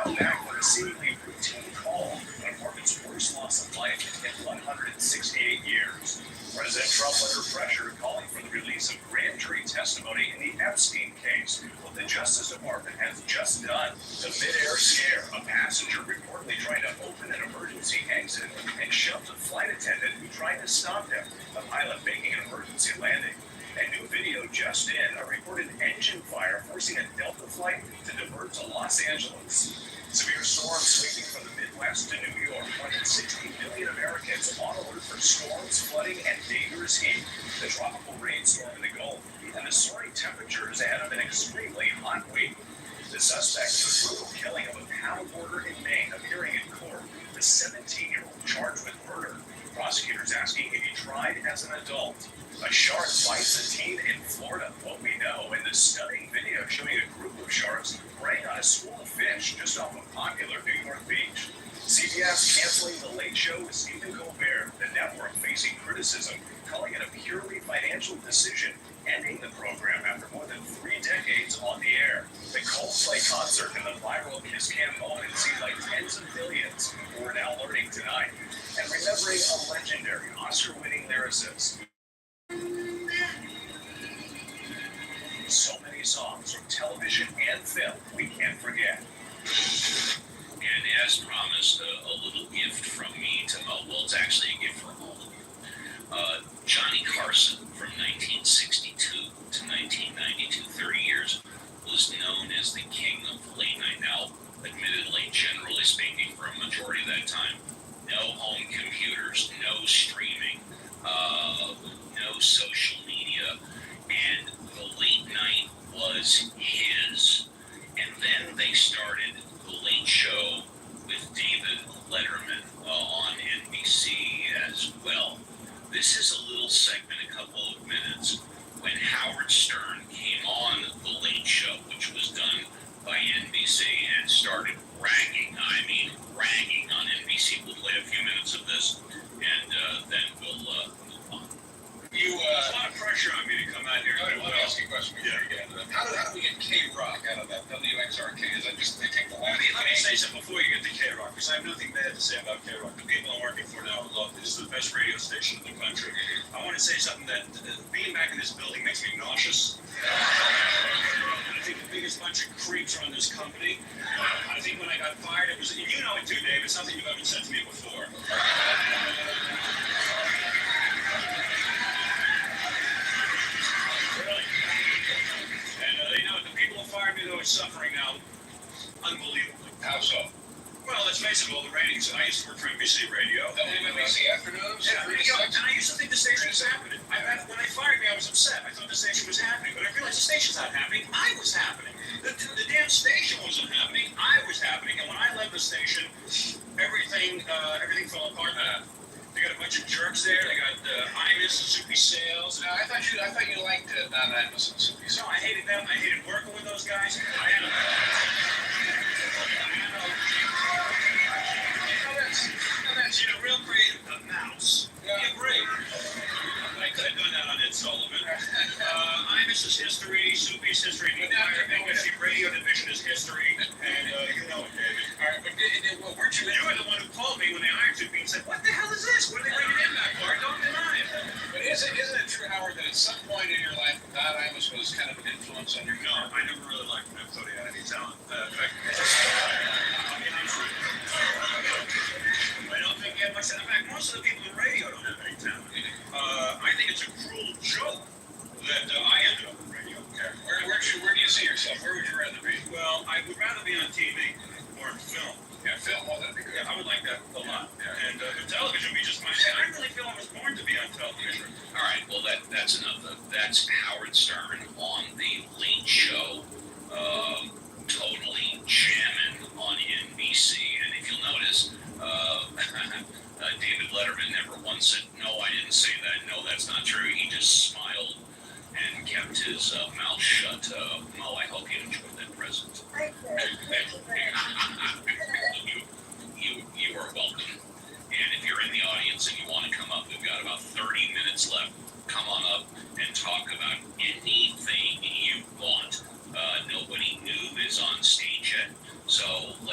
fought back from a seemingly routine call on apartment's worst loss of life in 168 years. President Trump under pressure calling for the release of grand jury testimony in the Epstein case. What the Justice Department has just done. The mid-air scare. A passenger reportedly trying to open an emergency exit and shoved a flight attendant who tried to stop him. The pilot making an emergency landing. A new video just in, a reported engine fire forcing a Delta flight to divert to Los Angeles. Severe storms sweeping from the Midwest to New York. More than 60 million Americans on alert for storms, flooding, and dangerous heat. The tropical rainstorm in the Gulf and the soaring temperatures ahead of an extremely hot week. The suspect in the brutal killing of a pound hoarder in Maine appearing in court. The 17-year-old charged with murder. Prosecutors asking if he tried as an adult. A shark bites a teen in Florida. What we know in the stunning video showing a group of sharks preying on a school of fish just off a popular New York beach. CBS canceling The Late Show with Stephen Colbert. The network facing criticism, calling it a purely financial decision, ending the program after more than 3 decades on the air. The Coldplay concert and the viral Kiss Cam moment seemed like tens of millions who we're now learning tonight. And remembering a legendary Oscar-winning lyricist. So many songs from television and film we can't forget. And as promised, a little gift from me to well, it's actually a gift for all of you. Johnny Carson from 1962 to 1992, 30 years, was known as the king of the late night. Now, admittedly, generally speaking, for a majority of that time, no home computers, no streaming, no social media, and the late night was his. And then they started The Late Show with David Letterman on NBC as well. This is a little segment, a couple of minutes, when Howard Stern came on The Late Show, which was done by NBC, and started ragging on NBC. We'll play a few minutes of this, and then we'll move on. There's a lot of pressure on me to come out here. Let me ask you a question before you get into that. How do we get K-Rock out of that WXRK? Is that just they take the last Let me say something before you get to K-Rock, because I have nothing bad to say about K-Rock. The people I'm working for now love it. This is the best radio station in the country. I want to say something that being back in this building makes me nauseous. I think the biggest bunch of creeps run this company. I think when I got fired, it was, and you know it too, Dave, it's something you haven't said to me before. Really. And they know the people who fired me, though, are suffering now unbelievably. How so? Well, let's face it, all the ratings. I used to work for NBC Radio. WNBC afternoons? Yeah, and I used to think the station was happening. When they fired me, I was upset. I thought the station was happening. But I realized the station's not happening. I was happening. The damn station wasn't happening. I was happening. And when I left the station, everything fell apart. They got a bunch of jerks there. They got Imus and Soupy Sales. No, I thought you liked Don Imus and Soupy Sales. No, I hated them. I hated working with those guys. You know, real creative. The Mouse. Yeah, great. I could have done that on Ed Sullivan. Imus's history, Soupy's history, the entire NBC radio division is history, and you know it, David. All right, but weren't you? You were the one who called me when they hired Soupy and said, "What the hell is this? What are they bringing in back for? Don't deny it." But isn't it true, Howard, that at some point in your life, Don Imus was kind of an influence on your? No, I never really liked him. I thought he had any talent.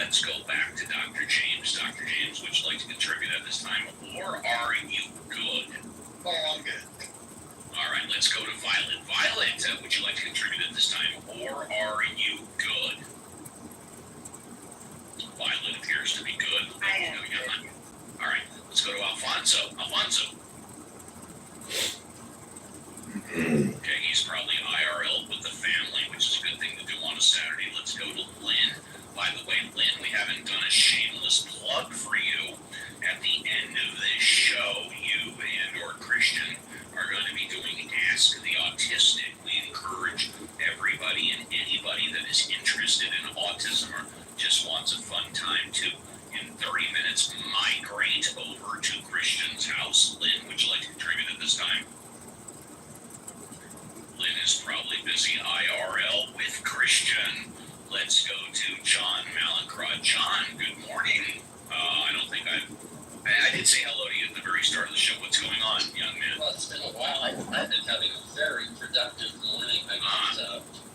let's go back to Dr. James. Dr. James, would you like to contribute at this time, or are you good? Oh, I'm good. All right, let's go to Violet. Violet, would you like to contribute at this time, or are you good? Violet appears to be good. I am. No, you're not. All right, let's go to Alfonso. Alfonso. Okay, he's probably IRL with the family, which is a good thing to do on a Saturday. Let's go to Lynn. By the way, Lynn, we haven't done a shameless plug for you. At the end of this show, you and or Christian are going to be doing Ask the Autistic. We encourage everybody and anybody that is interested in autism or just wants a fun time to, in 30 minutes, migrate over to Christian's house. Lynn, would you like to contribute at this time? Lynn is probably busy IRL with Christian. Let's go to John Malincrod. John, good morning. I don't think I did say hello to you at the very start of the show. What's going on, young man? Well, it's been a while. I've been having a very productive morning.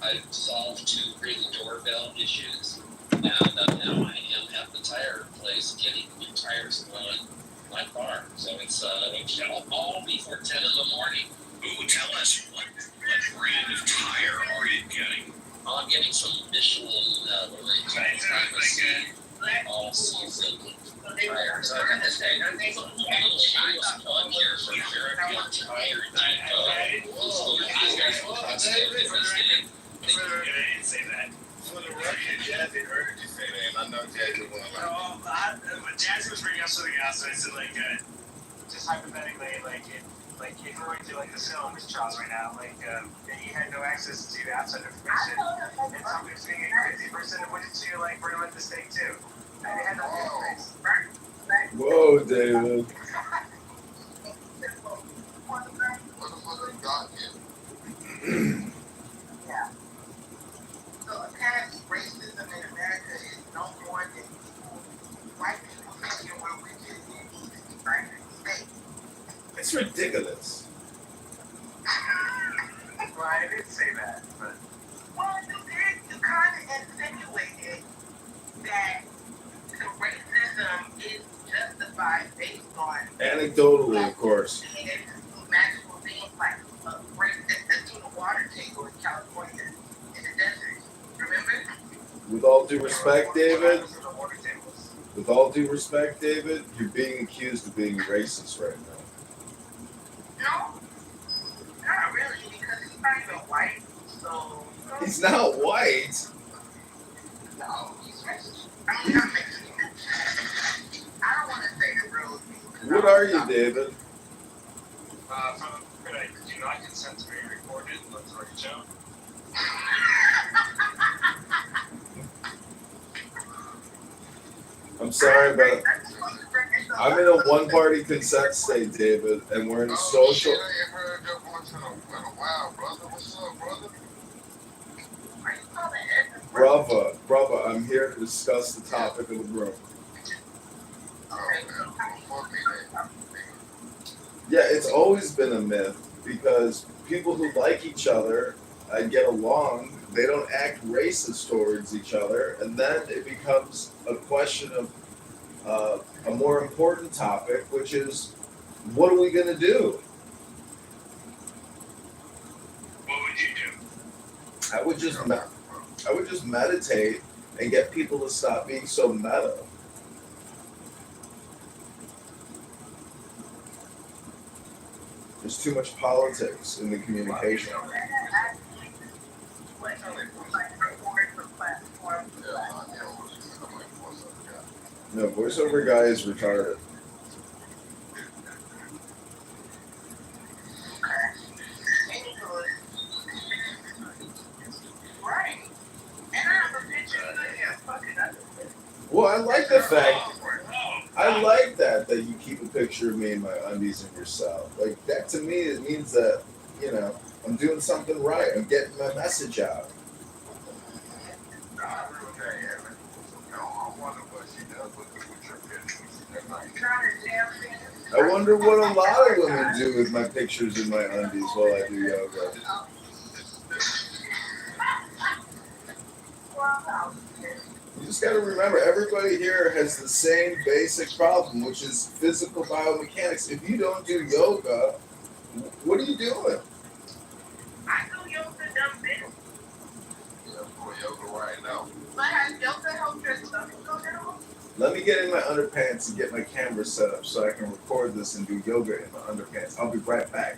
I've solved 2 ring doorbell issues, and now I am at the tire place getting new tires on my car. So it's all before 10 in the morning. Ooh, tell us, what brand of tire are you getting? I'm getting some Michelin all season tires. I have to say, a little shameless plug here for American Tire Depot. These guys will cost I didn't say that. For the record, Jazzy heard you say that, and I know Jazzy won't like it. When Jazzy was bringing up something else, I said, just hypothetically, if you were to the sale on Miss Charles right now, and you had no access to outside information, and somebody was going to get 50% of what you bring them at the stake too. And they had no database. Whoa, David. What the fuck they got here? Yeah. So apparently racism in America is no more than white people thinking we're wicked and evil, right? It's ridiculous. Well, I didn't say that, but. Well, you kind of insinuated that the racism is justified based on Anecdotally, of course. magical things like race that's in the water table in California in the desert. Remember? With all due respect, David, you're being accused of being racist right now. No, not really, because he's not even white. So He's not white. no, he's racist. I'm not making it. I don't want to say the real thing. What are you, David? Do not consent to being recorded. Let's record show. I'm sorry, but I'm in a one-party consent state, David, and we're in a social. Shit, I ain't heard that voice in a while, brother. What's up, brother? Brother, I'm here to discuss the topic of the room. Yeah, it's always been a myth because people who like each other and get along, they don't act racist towards each other, and then it becomes a question of a more important topic, which is, what are we going to do? What would you do? I would just meditate and get people to stop being so meta. There's too much politics in the communication. No, voiceover guy is retarded. Right. And I have a picture of him fucking up. Well, I like the fact. I like that you keep a picture of me in my undies and yourself. Like, that to me, it means that, I'm doing something right. I'm getting my message out. I wonder what a lot of women do with my pictures in my undies while I do yoga. just got to remember, everybody here has the same basic problem, which is physical biomechanics. If you don't do yoga, what are you doing? I do yoga dumb bit. Yeah, I'm doing yoga right now. But has yoga helped your stomach go down? Let me get in my underpants and get my camera set up so I can record this and do yoga in my underpants. I'll be right back.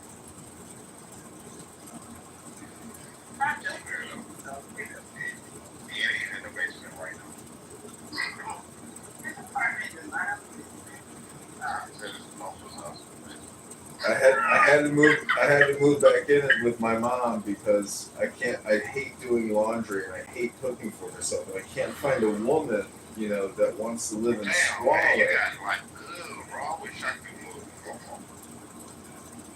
Not just Yeah, he's in the basement right now. this apartment is not I had to move back in it with my mom because I hate doing laundry and I hate cooking for myself and I can't find a woman, that wants to live in Damn, squalor. man, you got like good, bro. I wish I could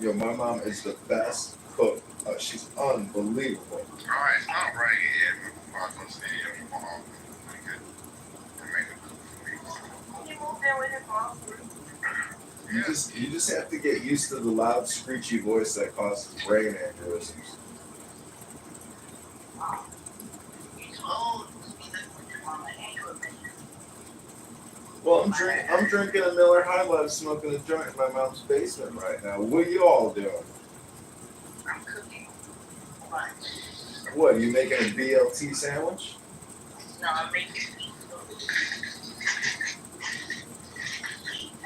move. My mom is the best cook. She's unbelievable. Alright, stop right here. I'm gonna stay here for all. he moved in with his mom. You just have to get used to the loud, screechy voice that causes brain aneurysms. He's old. He lives with your mama and your baby. Well, I'm drinking a Miller High Life, smoking a joint in my mom's basement right now. What are you all doing? I'm cooking. But What, are you making a BLT sandwich? no, I'm making pizza.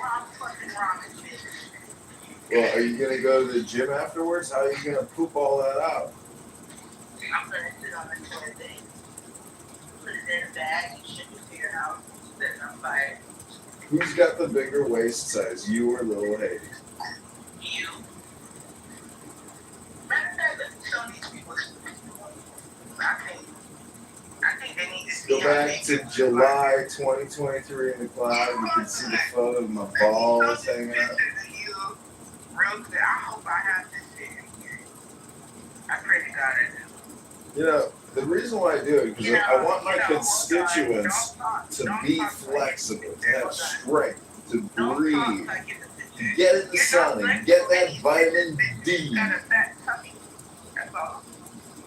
I'm fucking ramen, bitch. Well, are you gonna go to the gym afterwards? How are you gonna poop all that out? I'm gonna sit on the toilet thing. Put it in a bag and ship it to your house. Set it on fire. Who's got the bigger waist size, you or little Haiti? You. Matter of fact, let's show these people. I think they need to see Go back to July 2023 in the cloud. You can see the photo of my balls hanging out. Real good. I hope I have this shit in here. I pray to God I do. The reason why I do it because I want my constituents to be flexible, to have strength, to breathe, to get in the sun and get that vitamin D. That's all.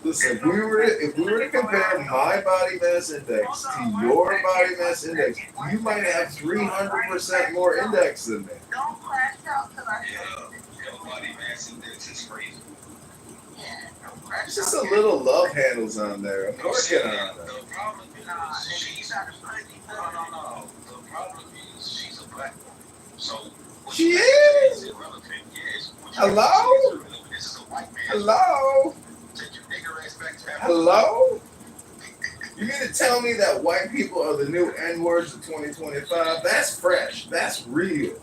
Listen, if we were to compare my body mass index to your body mass index, you might have 300% more index than me. Don't crash out till I show you. Your body mass index is crazy. Yeah, don't crash There's just out. a little love handles on there. I'm working on it. The problem Nah, is and you she's gotta put it no. The problem is she's a black woman. So what She you is? say irrelevant. Yes. What you Hello? say is irrelevant. This is a white man. Hello? Take your nigger ass back to Africa. Hello? You mean to tell me that white people are the new N-words of 2025? That's fresh. That's real.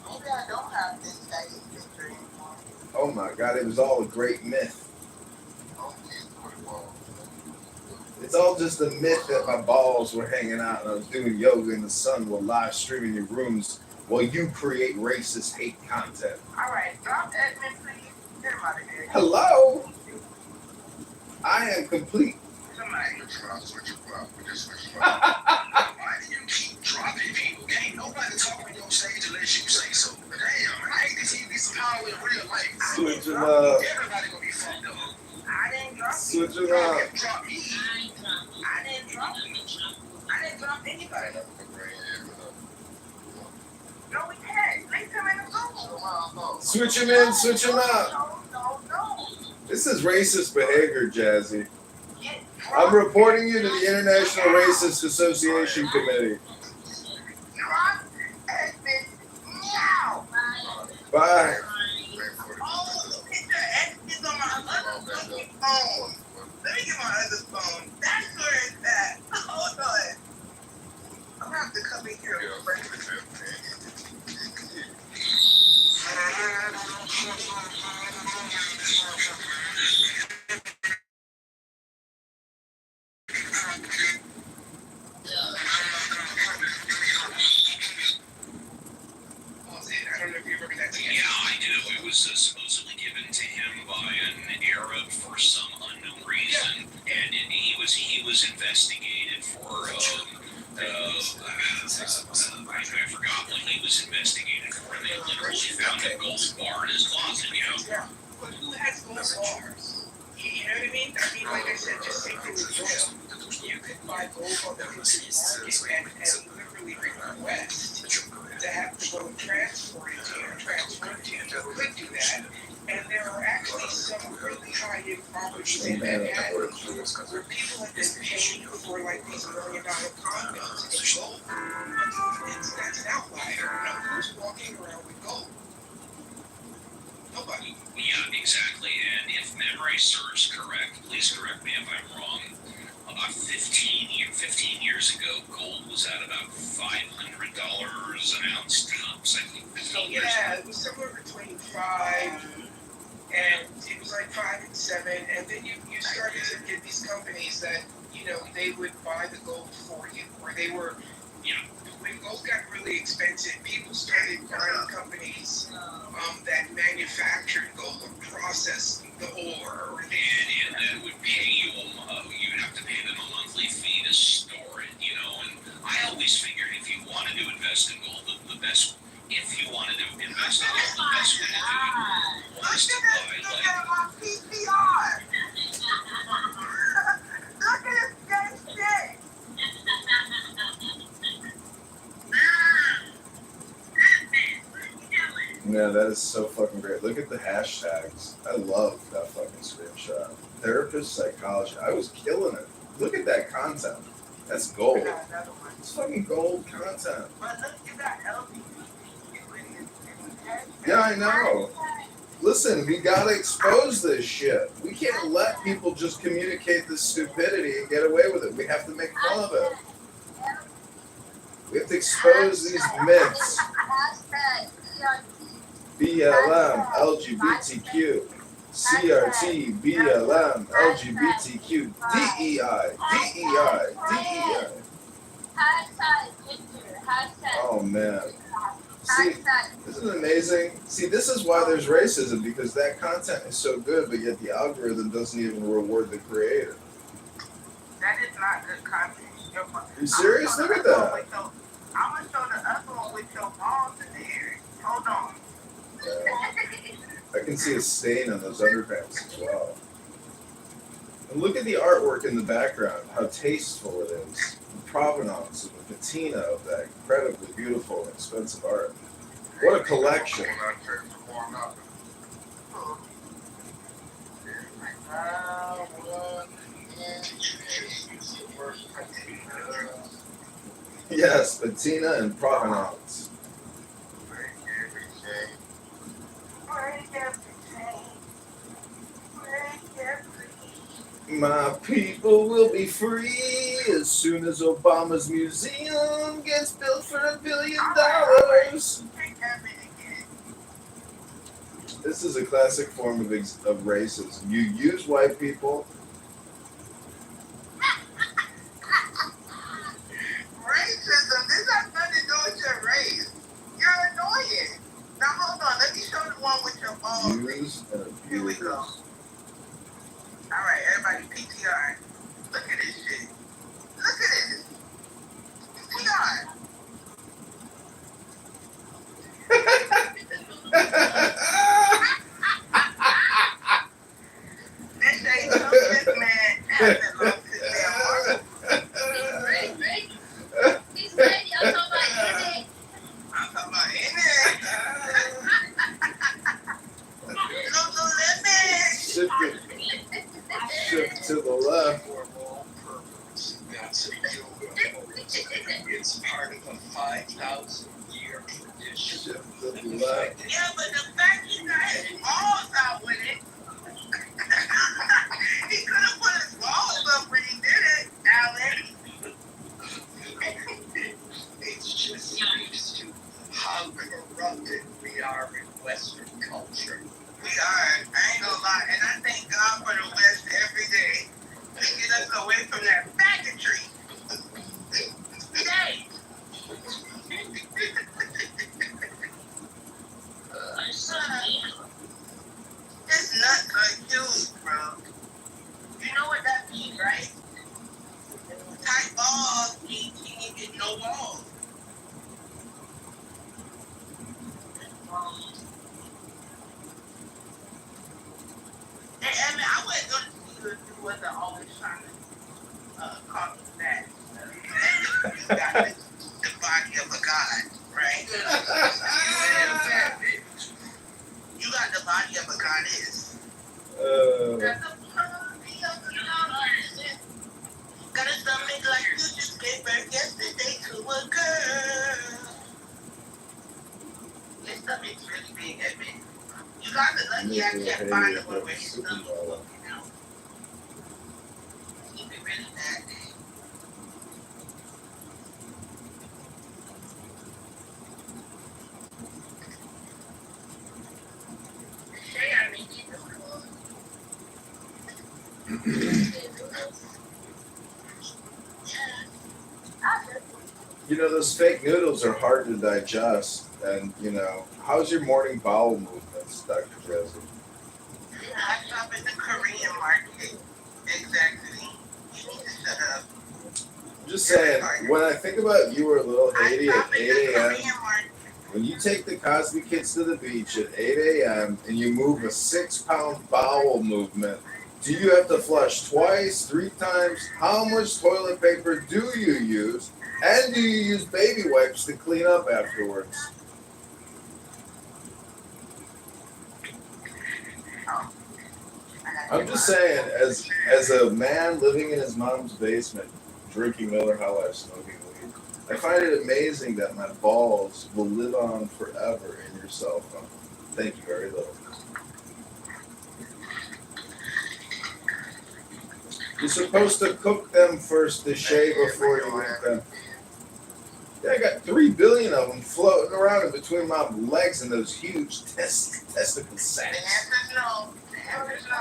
Maybe I don't have this face picture anymore. Oh my God, it was all a great myth. It's all just a myth that my balls were hanging out and I was doing yoga in the sun while live streaming your rooms while you create racist hate content. Alright, drop Edmund, please. Get him out of here. Hello? I am complete. Somebody. Why do you keep dropping people? Ain't nobody talking on your stage unless you say so. Damn, I hate to see this power in real life. Switch them up. Everybody gonna be fucked up. I didn't drop you. Switch them up. Drop me. I didn't drop you. I didn't drop anybody. No, we can't. Place him in the phone. Switch them in, switch them out. No. This is racist behavior, Jazzy. Get I'm reporting you to the International Racist Association Committee. drop Edmund now. Bye. Oh, picture Edmund is on my other fucking phone. Let me get my other phone. That's where it's at. Hold on. I'm gonna have to come in here and break Yeah, I do. It was supposedly given to him by an Arab for some unknown reason, and he was investigated for I forgot what he was investigated for. They literally found a gold bar in his closet. But who has gold bars? You know, what I mean? I mean, like I said, just take it with oil. You could buy gold on the market and literally request to have the gold transferred to you. You could do that. And there are actually some really high-end properties in Manhattan where people have been paying for like these $1 million condos in gold. That's an outlier. Now, who's walking around with gold? Nobody. Yeah, exactly. And if memory serves correct, please correct me if I'm wrong. About 15 years ago, gold was at about $500 an ounce tops. I think 15 years ago. Yeah, it was somewhere between 5 and it was like 5 and 7, and then you started to get these companies that they would buy the gold for you, or they were when gold got really expensive, people started buying companies that manufactured gold or processed the ore, And that would pay you, you'd have to pay them a monthly fee to store it, and I always figured if you wanted to invest in gold, the best, if you wanted to invest in gold, the best way to do it was to buy, Look at my PPR. Look at this gay shit. Yeah, that is so fucking great. Look at the hashtags. I love that fucking screenshot. Therapist psychology. I was killing it. Look at that content. That's gold. It's fucking gold content. But look at that LBC. Yeah, I know. Listen, we gotta expose this shit. We can't let people just communicate this stupidity and get away with it. We have to make fun of it. We have to expose these myths. BLM, LGBTQ, CRT, BLM, LGBTQ, DEI, DEI, DEI. Oh man. See, isn't it amazing? See, this is why there's racism, because that content is so good, but yet the algorithm doesn't even reward the creator. That is not good content. Are you serious? Look at that. I'm going to show the other one with your balls in the air. Hold on. I can see a stain on those underpants as well. And look at the artwork in the background, how tasteful it is. The provenance and the patina of that incredibly beautiful and expensive art. What a collection. Yes, patina and provenance. My people will be free as soon as Obama's museum gets built for $1 billion. This is a classic form of racism. You use white people. Racism? This has nothing to do with your race. You're annoying. Now hold on. Let me show the one with your balls. Use and abuse. Here we go. All right, everybody, PTR. Look at this shit. Look at this. PTR. This ain't so this man hasn't lost his damn mark. He's ready. I'm talking about it. I'm talking about in there. Shift to the left. For all purpose, that's a yoga pose. It's part of a 5,000-year tradition. Shift to the left. Yeah, but the fact he got his balls out with it, he could have put his balls up when he did it, Alex. It just speaks to how corrupted we are in Western culture. We are, I ain't gonna lie, and I thank God for the West every day to get us away from that faggotry. Hey! It's trying to call me that. You got the body of a god, right? You got the body of a goddess. Got a stomach like you just gave birth yesterday to a girl. Your stomach's really big, Edmund. You got the lucky I can't find the one where his stomach's poking out. Keep it really bad. Say I mean you You know, those fake noodles are hard to digest. And, you know, how's your morning bowel movements, Dr. Jesse? I shop at the Korean market. Exactly. You need to shut up. I'm just saying, when I think about you were a little Haiti I at shop at 8 the a.m., Korean market. when you take the Cosby kids to the beach at 8 a.m. and you move a 6-pound bowel movement, do you have to flush twice, 3 times? How much toilet paper do you use? And do you use baby wipes to clean up afterwards? I'm just saying, as a man living in his mom's basement, drinking Miller High Life, smoking weed, I find it amazing that my balls will live on forever in your cell phone. Thank you very little. You're supposed to cook them first to shave before you eat them. Yeah, I got 3 billion of them floating around in between my legs and those huge testicle The sacks. answer's no. The answer's no.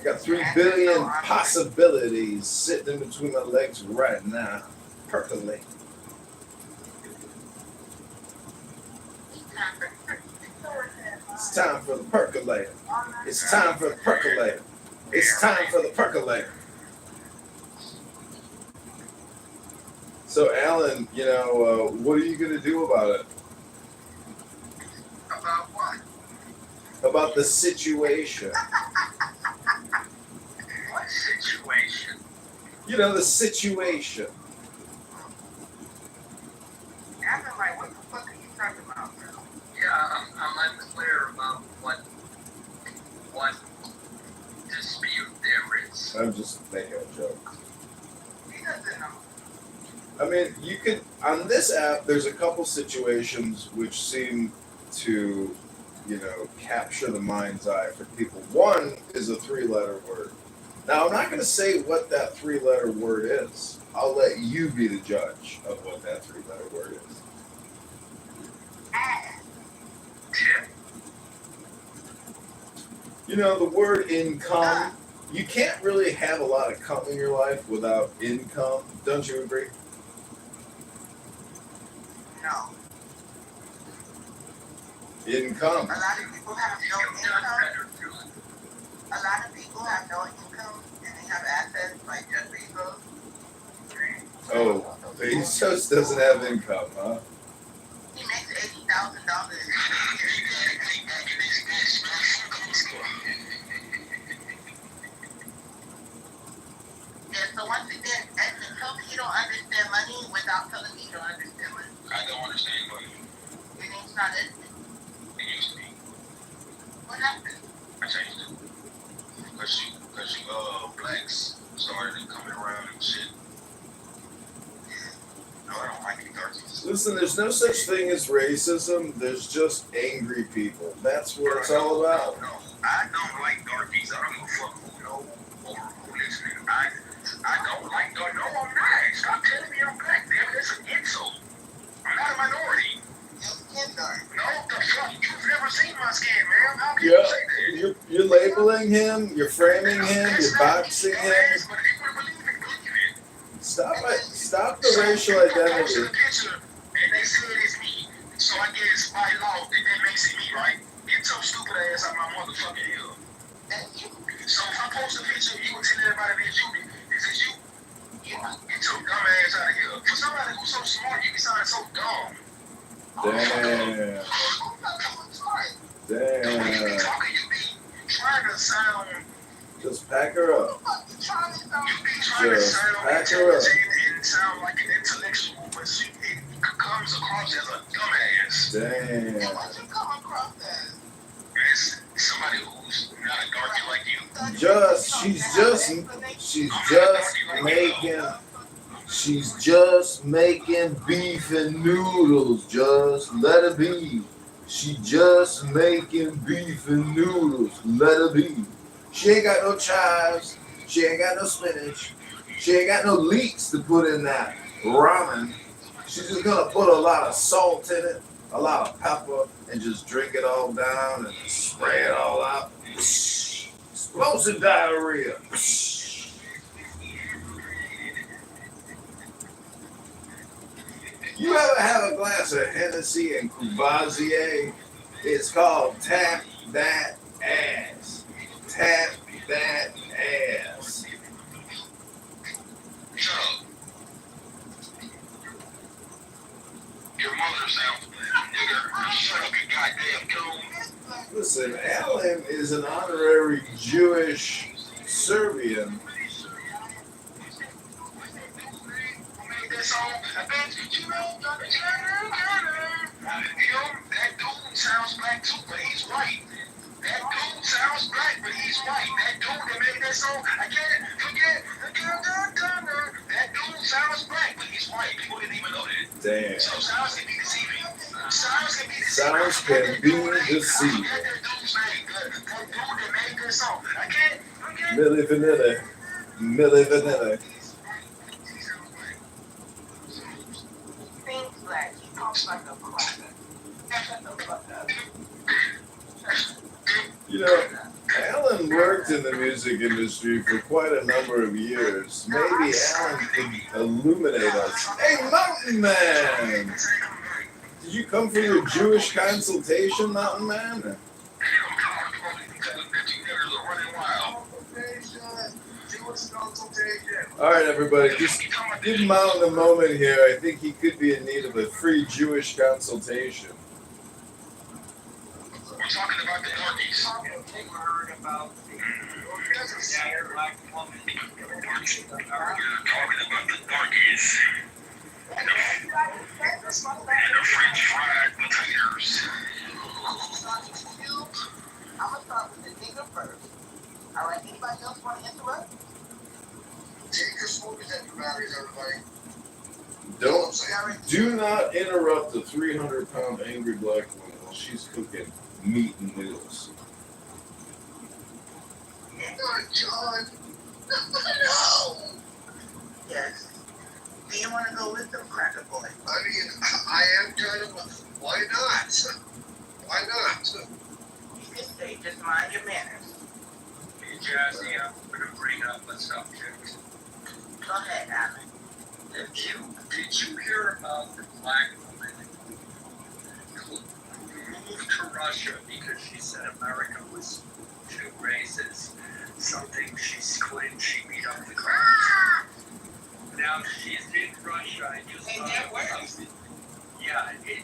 I got 3 billion possibilities sitting in between my legs right now. Percolate. It's time for the percolator. It's time for the percolator. It's time for the percolator. So, Alan, you know, what are you going to do about it? About what? About the situation. What situation? You know, the situation. I'm like, what the fuck are you talking about, bro? Yeah, I'm unclear about what dispute there is. I'm just making a joke. He doesn't know. I mean, you could, on this app, there's a couple situations which seem to, you know, capture the mind's eye for people. One is a 3-letter word. Now, I'm not going to say what that 3-letter word is. I'll let you be the judge of what that 3-letter word is. You know, the word income, you can't really have a lot of cum in your life without income. Don't you agree? No. Income. A lot of people have no income. A lot of people have no income and they have assets like Jeff Bezos. Oh, Bezos doesn't have income, huh? He makes $80,000 a year. Yeah, so once again, Edmund, tell me you don't understand money without telling me you don't understand money. I don't understand money. Your name's not Edmund. It used to be. What happened? I changed it. Cause you blacks started coming around and shit. No, I don't like it, darkies. Listen, there's no such thing as racism. There's just angry people. That's what it's all about. No, I don't like darkies. I don't give a fuck who know or who listening. I don't like dark. No, I'm not. Stop telling me I'm black, damn it. It's an insult. I'm not a minority. Your skin dark. No, the fuck? You've never seen my skin, man. How can you say that? You're labeling him. You're framing him. You're boxing him. But if you believe it. Stop the racial identity. And they said it's me. So I guess by law, that makes it me, right? Get your stupid ass out my motherfucking ear. That's you. So if I post a picture, you will tell everybody that you. This is you. Get your dumb ass out of here. For somebody who's so smart, you be sounding so dumb. Damn. The way you be Damn. talking, you be trying to sound Just pack her up. You be trying to Just sound pack her up. intelligent and sound like an intellectual, but it comes across as a dumbass. Damn. And what you come across as? It's somebody who's not a darky like you. She's just making beef and noodles. Just let her be. She just making beef and noodles. Let her be. She ain't got no chives. She ain't got no spinach. She ain't got no leeks to put in that ramen. She's just gonna put a lot of salt in it, a lot of pepper, and just drink it all down and spray it all out. Explosive diarrhea. You ever have a glass of Hennessy and Courvoisier? It's called Tap That Ass. Tap That Ass. Shut up. Your mother's out, nigger. Shut up, you goddamn coon. Listen, Alan is an honorary Jewish Serbian. That song, I bet you know, that dude sounds black too, but he's white. That dude sounds black, but he's white. That dude that made that song, I can't forget. That dude sounds black, but he's white. People didn't even know that. Damn. So sounds can be deceiving. Sounds can be deceiving. Sounds can be deceiving. That dude's name, that dude that made that song. I can't forget. Milli Vanilli. Milli Vanilli. Things like he talks like a cracker. Shut the fuck up. You know, Alan worked in the music industry for quite a number of years. Maybe Alan could illuminate us. Hey, Mountain Man! Did you come for your Jewish consultation, Mountain Man? All right, everybody, just give Mountain a moment here. I think he could be in need of a free Jewish consultation. We're talking about the darkies. Heard about the scattered black woman. We're talking about the darkies. And the French fried potatoes. I'm gonna start with the nigga first. All right, anybody else want to interrupt? Take your smokers at your batteries, everybody. Do not interrupt the 300-pound angry black woman while she's cooking meat and noodles. John. No. Yes. Do you want to go with them, Cracker Boy? I mean, I am kind of a, why not? Why not? You can stay, just mind your manners. Hey, Jazzy, I'm going to bring up a subject. Go ahead, Alan. Did you hear about the black woman who moved to Russia because she said America was too racist? Something she claimed she beat up the crowd. Now she's in Russia. I just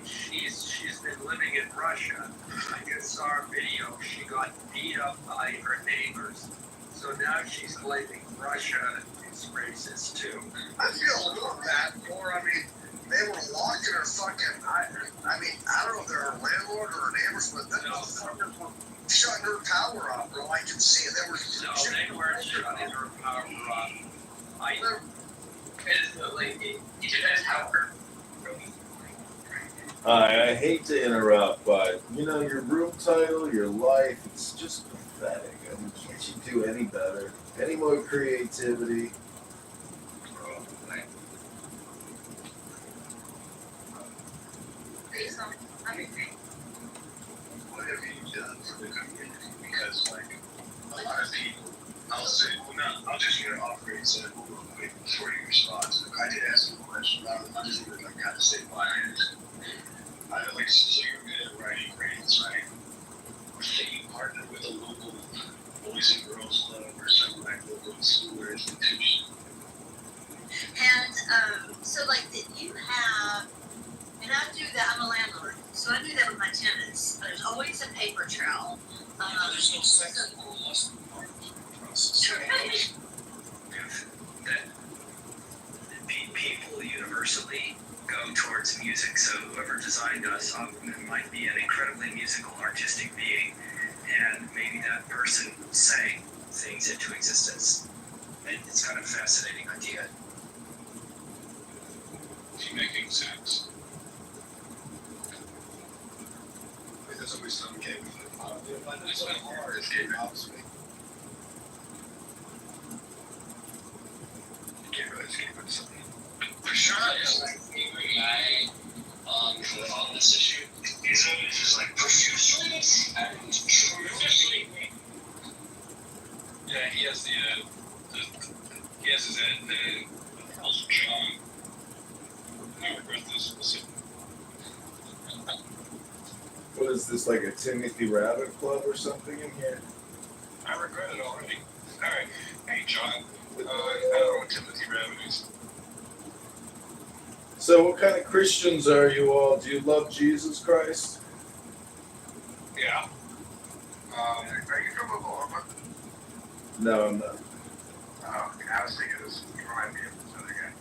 she's been living in Russia. I just saw a video. She got beat up by her neighbors. So now she's claiming Russia is racist too. I feel a little bad for her. I mean, they were locking her fucking, I mean, I don't know if they're her landlord or her neighbors, but then motherfuckers were shutting her power off, bro. I can see it. They were They weren't shutting her power off. I hate to interrupt, but you know your room title, your life, it's just pathetic. I mean, can't you do any better? Any more creativity? whatever you've done for the community, because like a lot of people, I'll just get an offer and say real quick before you respond. I did ask you a question about it. I just really got to say why I asked. I like so you're good at writing grants, right? Can you partner with a local boys and girls club or some like local school or institution? And so, like, did you have, and I do that, I'm a landlord, so I do that with my tenants. There's always a paper trail. There's no second or less than part of the process. things into existence. And it's kind of a fascinating idea. Is making sense? There's always some game with it. It's been hard. It's getting obviously. You can't really escape it. Something. Prashant is like the angry guy on this issue. It's just like profusely and profusely. Yeah, he has he has his also John. I regret this specifically. What is this, like a Timothy Rabbit Club or something in here? I regret it already. Alright. Hey, John. I don't know what Timothy Rabbit is. So what kind of Christians are you all? Do you love Jesus Christ? Yeah. Are you from Oklahoma? No, I'm not. Oh, I was thinking this remind me of this other guy.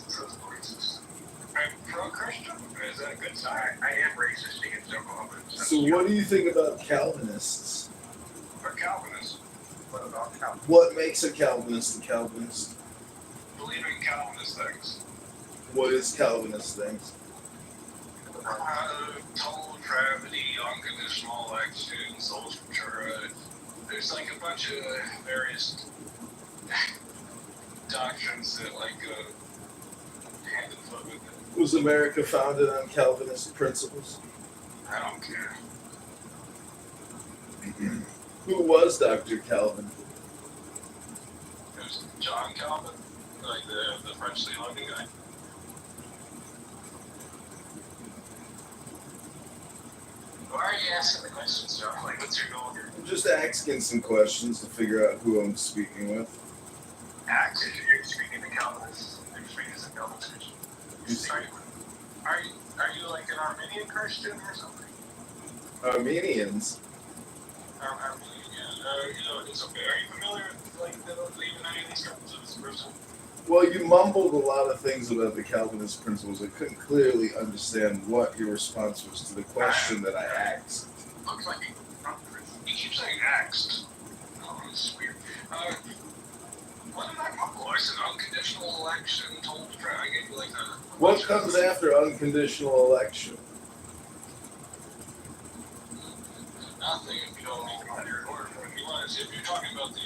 So racist. I'm pro-Christian? Is that a good sign? I am racist against Oklahoma. So what do you think about Calvinists? Or Calvinist? What about Calvin? What makes a Calvinist a Calvinist? Believing Calvinist things. What is Calvinist things? Total depravity, unconditional election, sola scriptura. There's like a bunch of various doctrines that hand and foot with it. Was America founded on Calvinist principles? I don't care. Who was Dr. Calvin? There's John Calvin, like the French theologian guy. Why are you asking the questions, John? Like, what's your goal here? I'm just asking some questions to figure out who I'm speaking with. Acts, you're speaking to Calvinists. You're speaking as a Calvinist Christian. Are you like an Armenian Christian or something? Armenians? Armenian, it's okay. Are you familiar with, like, they don't believe in any of these Calvinist person? Well, you mumbled a lot of things about the Calvinist principles. I couldn't clearly understand what your response was to the question that I asked. Looks like you keep saying asked. Oh, it's weird. What did I mumble? I said unconditional election, told to try. I gave you like a... What comes after unconditional election? Nothing if you don't make it on your order. If you want to, if you're talking about the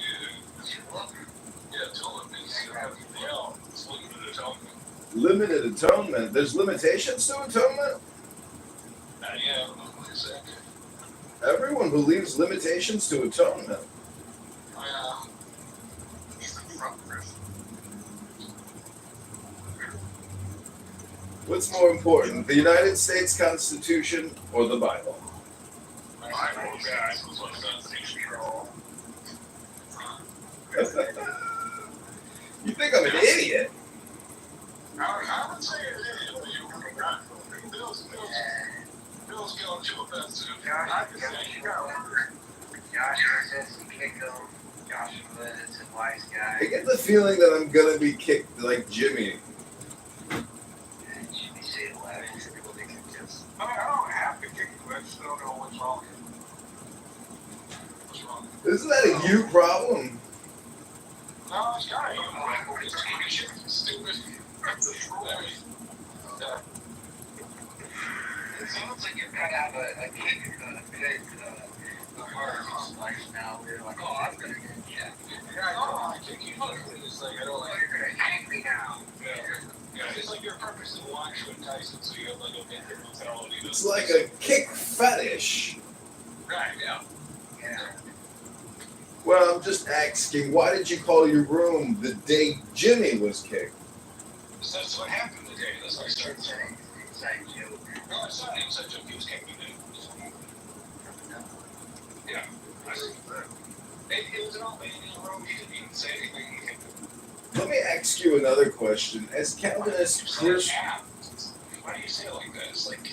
tulip is everything else. It's limited atonement. Limited atonement. There's limitations to atonement? Yeah, I don't know what you said. Everyone believes limitations to atonement. He's a front person. What's more important, the United States Constitution or the Bible? Bible guy was like Constitution control. You think I'm an idiot? I would say it is, but you were right. Bill's going too offensive. Josh says he kicked him. Joshua is a wise guy. I get the feeling that I'm gonna be kicked like Jimmy. You say it loud, people think it's just... I don't have to kick you, I just don't know what's wrong. What's wrong? Isn't that a you problem? No, it's not you. It's shit, stupid. It sounds like you've got to have a good heart on life now. Where you're like, oh, I'm going to get checked. Yeah, I know. I kick you. It's like, I don't like... You're going to hang me now. Yeah, it's like you're purposely watching to entice it, so you have like a victim mentality. It's like a kick fetish. Right, yeah. Yeah. Well, I'm just asking, why did you call your room the day Jimmy was kicked? That's what happened today. That's what I started saying. Inside joke. No, it's not an inside joke. He was kicking me. Yeah. I see that. It was an old man in the room. He didn't even say anything. He kicked me. Let me ask you another question. As Calvinist Christian, Why do you say it like that? It's like...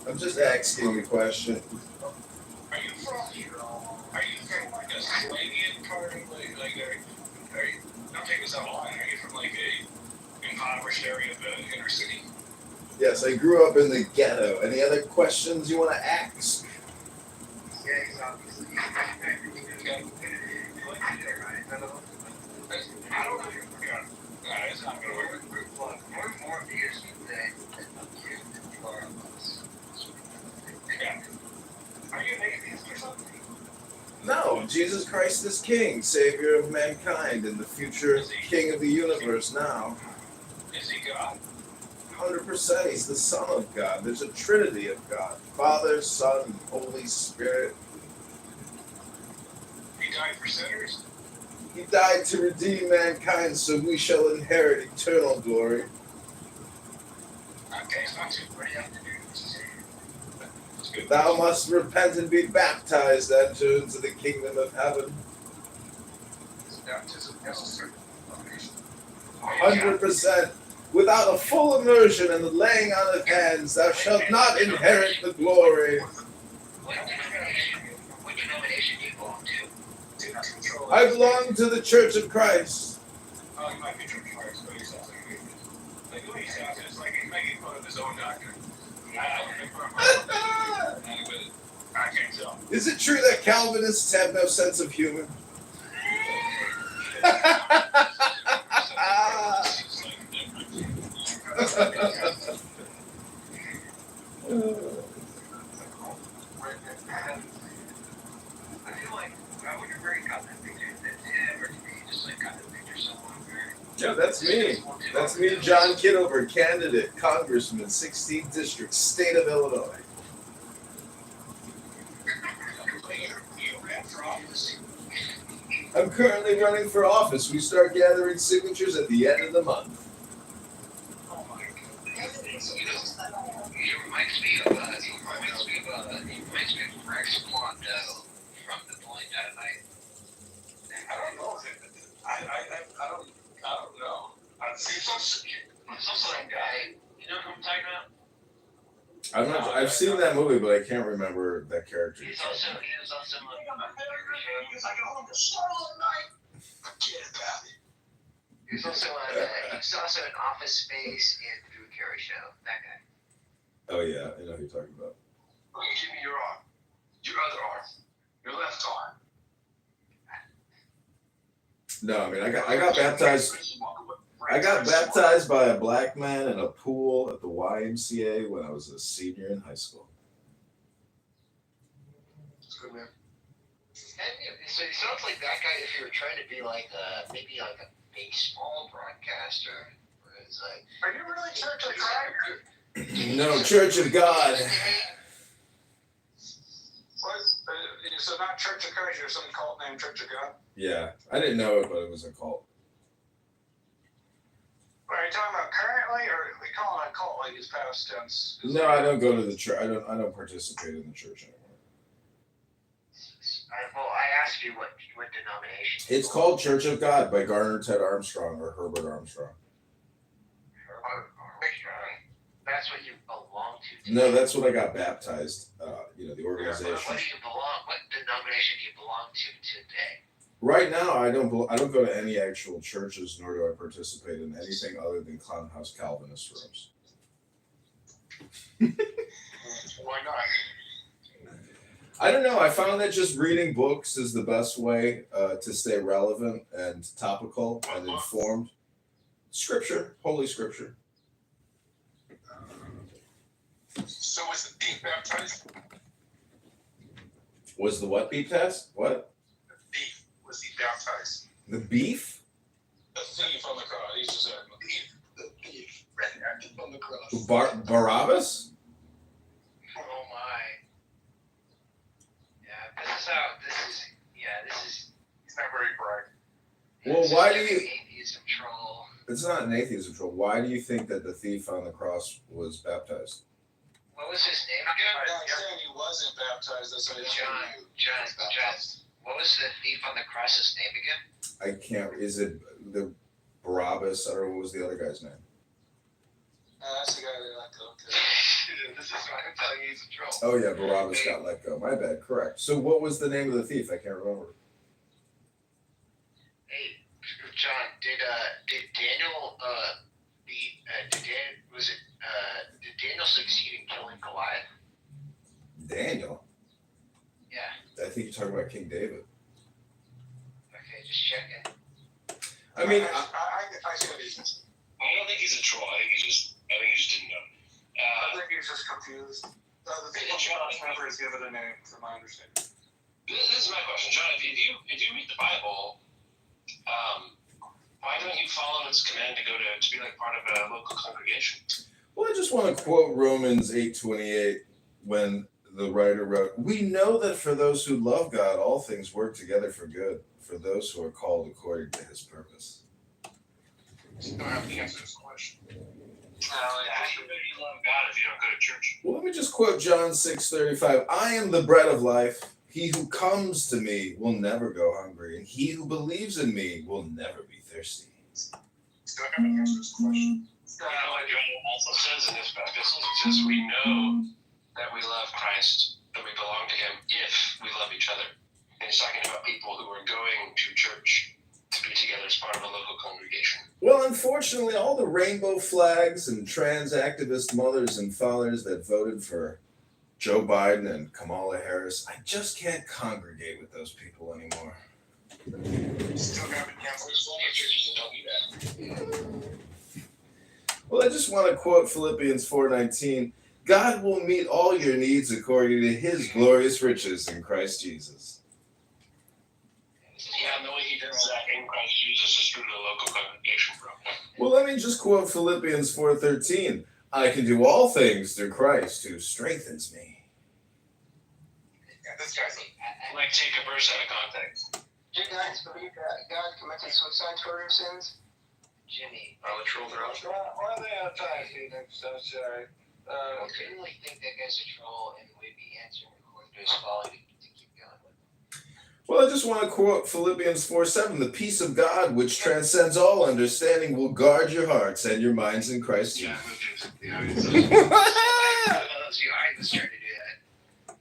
I'm just asking a question. Are you from like a Slovenian part of are you, don't take this out of line, are you from like a impoverished area of the inner city? Yes, I grew up in the ghetto. Any other questions you want to ask? Yeah, he's obviously. I don't know. It's not going to work. We're more views today than you are of us. Yeah. Are you an atheist or something? No, Jesus Christ is King, Savior of mankind, and the future King of the universe now. Is he God? 100%, he's the Son of God. There's a trinity of God, Father, Son, and Holy Spirit. He died for sinners? He died to redeem mankind so we shall inherit eternal glory. Okay, it's not too pretty. I have to do this. It's good. Thou must repent and be baptized, enter into the kingdom of heaven. Is baptism necessary? 100%. Without a full immersion and the laying on of hands, thou shalt not inherit the glory. What denomination do you belong to? I belong to the Church of Christ. Oh, you might be Church of Christ, but he sounds like me. Like the way he sounds, it's like he's making fun of his own doctrine. I don't make fun of my own. I can't tell. Is it true that Calvinists have no sense of humor? I feel like when you're very cut that picture, that's him, or do you just like cut the picture someone very? Yeah, that's me. That's me, John Kitover, candidate, Congressman, 16th District, State of Illinois. You ran for office. I'm currently running for office. We start gathering signatures at the end of the month. Oh my God. He reminds me of Rex Kwando from The Blind Dynamite. I don't know. I don't know. He's also that guy. You know who I'm talking about? I've seen that movie, but I can't remember that character. He was also in Office Space and the Drew Carey Show. That guy. Oh yeah, I know who you're talking about. Okay, give me your arm. Your other arm. Your left arm. No, I mean I got baptized. I got baptized by a black man in a pool at the YMCA when I was a senior in high school. It's good, man. So it sounds like that guy. If you were trying to be like maybe like a baseball broadcaster, where it's like, Are you really Church of Christ? No, Church of God. What? So not Church of Christ, you're some cult named Church of God? Yeah, I didn't know it, but it was a cult. Are you talking about currently, or we call it a cult like his past tense? No, I don't go to the church. I don't participate in the church anymore. well, I asked you what denomination. It's called Church of God by Garner Ted Armstrong or Herbert Armstrong. That's what you belong to. No, that's what I got baptized. The What organization. do you belong? What denomination do you belong to today? Right now, I don't go to any actual churches, nor do I participate in anything other than Clown House Calvinist rooms. Why not? I don't know. I found that just reading books is the best way to stay relevant and topical and informed. Scripture, Holy Scripture. So was the thief baptized? Was the what beef test? What? The thief. Was he baptized? The beef? The thief on the cross. He's just the thief. Right on the cross. Barabbas? Oh my. Yeah, this is. He's not very bright. Well, why do you? Atheism troll. It's not an atheism troll. Why do you think that the thief on the cross was baptized? What was his name I'm again? not saying he wasn't baptized. That's what John. What was the thief on the cross's name again? I can't. Is it the Barabbas? I don't know what was the other guy's name. That's the guy they let go. This is why I'm telling you he's a troll. Oh yeah, Barabbas got let go. My bad. Correct. So what was the name of the thief? I can't remember. Hey, John, did Daniel Was it, did Daniel succeed in killing Goliath? Daniel. Yeah. I think you're talking about King David. Okay, just checking. I mean, I see what he's. I don't think he's a troll. I think he just didn't know. I think he's just confused. The people never has given a name, from my understanding. This is my question, John. If you read the Bible, why don't you follow its command to go to be like part of a local congregation? well, I just want to quote Romans 8:28 when the writer wrote, "We know that for those who love God, all things work together for good, for those who are called according to His purpose." Still have the answer to this question. How do you love God if you don't go to church? Well, let me just quote John 6:35. I am the bread of life. He who comes to me will never go hungry, and he who believes in me will never be thirsty. Still haven't answered this question. You know what John also says in this epistle? It says, we know that we love Christ, that we belong to Him if we love each other. And he's talking about people who are going to church to be together as part of a local congregation. Well, unfortunately, all the rainbow flags and trans activist mothers and fathers that voted for Joe Biden and Kamala Harris, I just can't congregate with those people anymore. Still haven't answered this Churches that don't do that. Well, I just want to quote Philippians 4:19. God will meet all your needs according to His glorious riches in Christ Jesus. Yeah, and the way he does that in Christ Jesus is through the local congregation, bro. Well, let me just quote Philippians 4:13. I can do all things through Christ who strengthens me. Yeah, this guy's Like, take a verse out of context. Do you guys believe that God committed suicide for his sins? Jimmy, Oh, the troll girl. Why are they out of time, Phoenix? I'm sorry. I really think that guy's a troll and would be answering according to his quality to keep going with. Well, I just want to quote Philippians 4:7. The peace of God, which transcends all understanding, will guard your hearts and your minds in Christ Yeah, Jesus. yeah. I was trying to do that.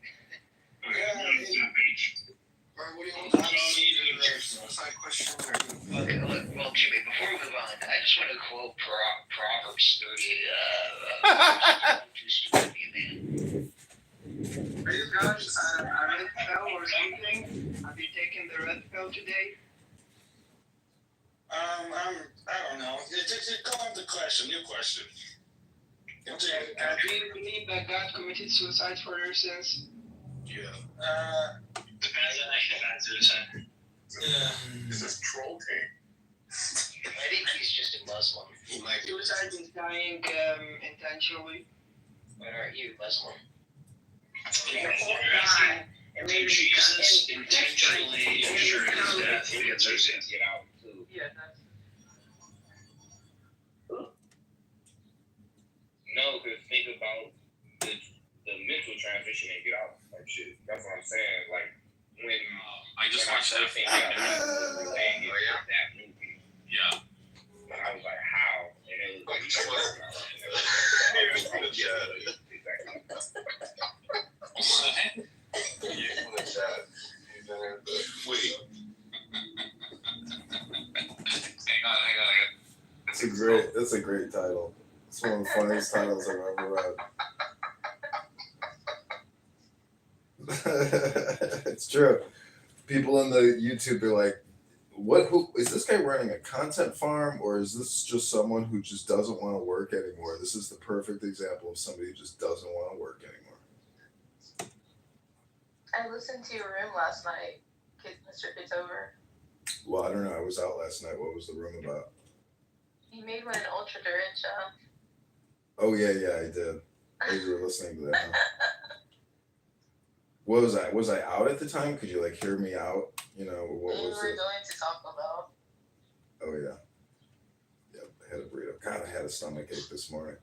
Or what do you want to suicide question? Okay, well, Jimmy, before we move on, I just want to quote Proverbs 30. Too stupid to be a man. Are you guys a red pill or something? Have you taken the red pill today? I don't know. Go on the question. Your question. Okay. Do you believe that God committed suicide for your sins? Yeah. Depends on how you define suicide. Yeah. Is this troll tape? I think he's just a Muslim. Suicide is dying intentionally. But aren't you Muslim? Did Jesus intentionally ensure his death? The answer is yes. Yeah, that's. No, because think about the mental transition and get out. Like shit. That's what I'm saying. Like when I just watched that. that movie. Yeah. And I was like, how? And it was Wait. Hang on. That's a great title. It's one of the funniest titles I've ever read. It's true. People in the YouTube are like, who is this guy running a content farm, or is this just someone who just doesn't want to work anymore? This is the perfect example of somebody who just doesn't want to work anymore. I listened to your room last night, Mr. Kitover. Well, I don't know. I was out last night. What was the room about? You made one in ultra derecha. Oh, yeah, I did. Oh, you were listening to that, huh? What was I? Was I out at the time? Could you, like, hear me out? You know, what We was were it? going to Taco Bell. Oh, yeah. Yep, I had a burrito. God, I had a stomach ache this morning.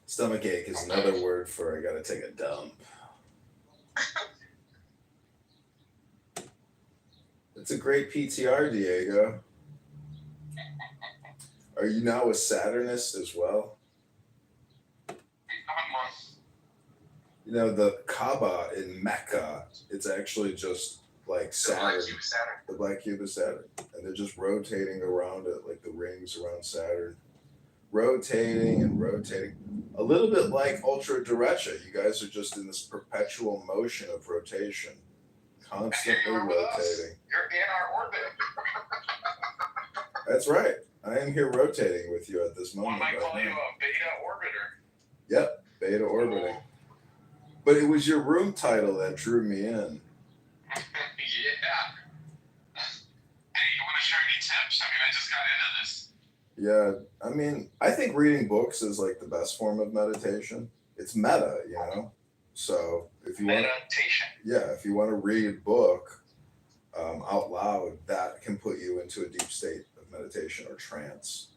Stomach ache is another word for I gotta take a dump. It's a great PTR, Diego. Are you now a Saturnist as well? You know, the Kaaba in Mecca, it's actually just like Saturn. The black cube is Saturn, and they're just rotating around it like the rings around Saturn, rotating and rotating. A little bit like Ultra Derecha. You guys are just in this perpetual motion of rotation, constantly rotating. You're in our orbit. That's right. I am here rotating with you at this One moment. might Right call now. you a beta orbiter. Yep, beta orbiting. But it was your room title that drew me in. Yeah. Hey, you want to share any tips? I mean, I just got into this. Yeah, I mean, I think reading books is like the best form of meditation. It's meta, you know. So if you want, if you want to read a book out loud, that can put you into a deep state of meditation or trance.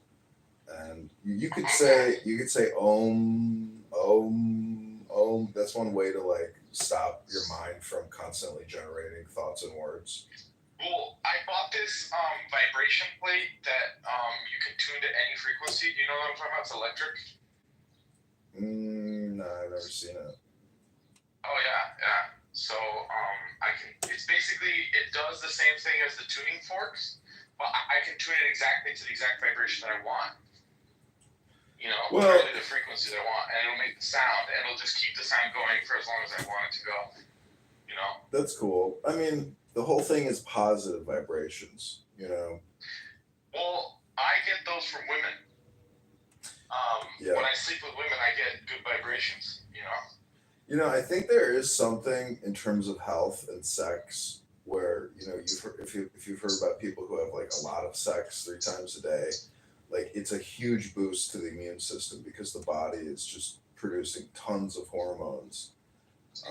And you could say om, om, om. That's one way to like stop your mind from constantly generating thoughts and words. Well, I bought this vibration plate that you can tune to any frequency. Do you know what I'm talking about? It's electric. No, I've never seen it. Oh yeah. So it's basically, it does the same thing as the tuning forks, but I can tune it exactly to the exact vibration that I want. You know, literally the frequency that I want, and it'll make the sound, and it'll just keep the sound going for as long as I want it to go. You know. That's cool. I mean, the whole thing is positive vibrations, you know. Well, I get those from women. When I sleep with women, I get good vibrations, you know. You know, I think there is something in terms of health and sex where, you know, if you've heard about people who have like a lot of sex 3 times a day, like it's a huge boost to the immune system because the body is just producing tons of hormones. I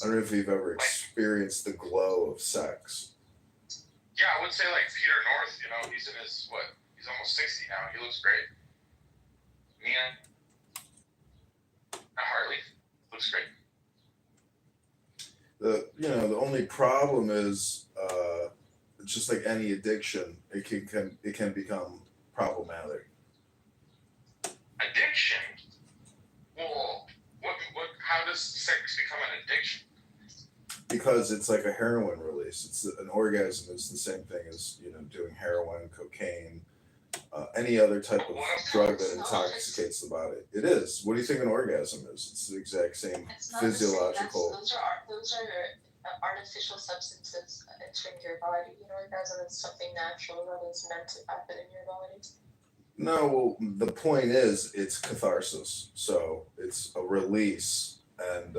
don't know if you've ever experienced the glow of sex. Yeah, I would say like Peter North, you know, he's in his, he's almost 60 now. He looks great. Mia, Hartley, looks great. The only problem is just like any addiction, it can become problematic. Addiction? Well, how does sex become an addiction? Because it's like a heroin release. An orgasm is the same thing as, you know, doing heroin, cocaine, any other type of drug that intoxicates the body. It is. What do you think an orgasm is? It's the exact same physiological. Those are artificial substances entering your body. You know, orgasm is something natural that is meant to happen in your body. No, well, the point is it's catharsis. So it's a release, and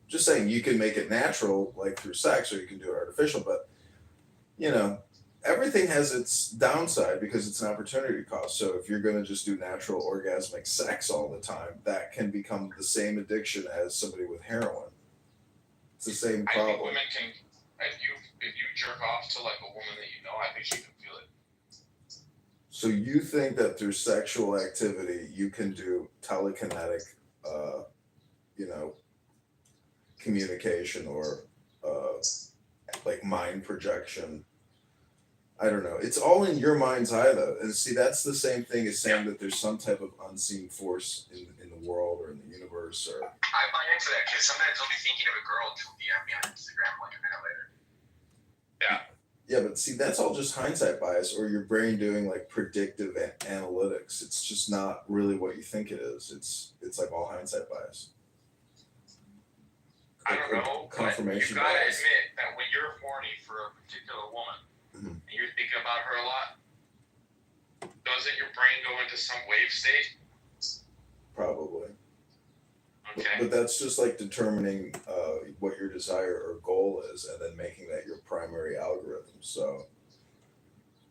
just saying you can make it natural, like through sex, or you can do it artificial, but you know, everything has its downside because it's an opportunity cost. So if you're going to just do natural orgasmic sex all the time, that can become the same addiction as somebody with heroin. It's the same problem. I think women can, if you jerk off to like a woman that you know, I think she can feel it. So you think that through sexual activity, you can do telekinetic, you know, communication or like mind projection. I don't know. It's all in your mind's eye, though. And see, that's the same thing as saying that there's some type of unseen force in the world or in the universe. Or I buy into that because sometimes I'll be thinking of a girl and she'll DM me on Instagram like a minute later. Yeah. Yeah, but see, that's all just hindsight bias or your brain doing like predictive analytics. It's just not really what you think it is. It's like all hindsight bias. I don't know. Confirmation but you gotta bias. admit that when you're horny for a particular woman and you're thinking about her a lot, doesn't your brain go into some wave state? Probably. Okay. But that's just like determining what your desire or goal is and then making that your primary algorithm. So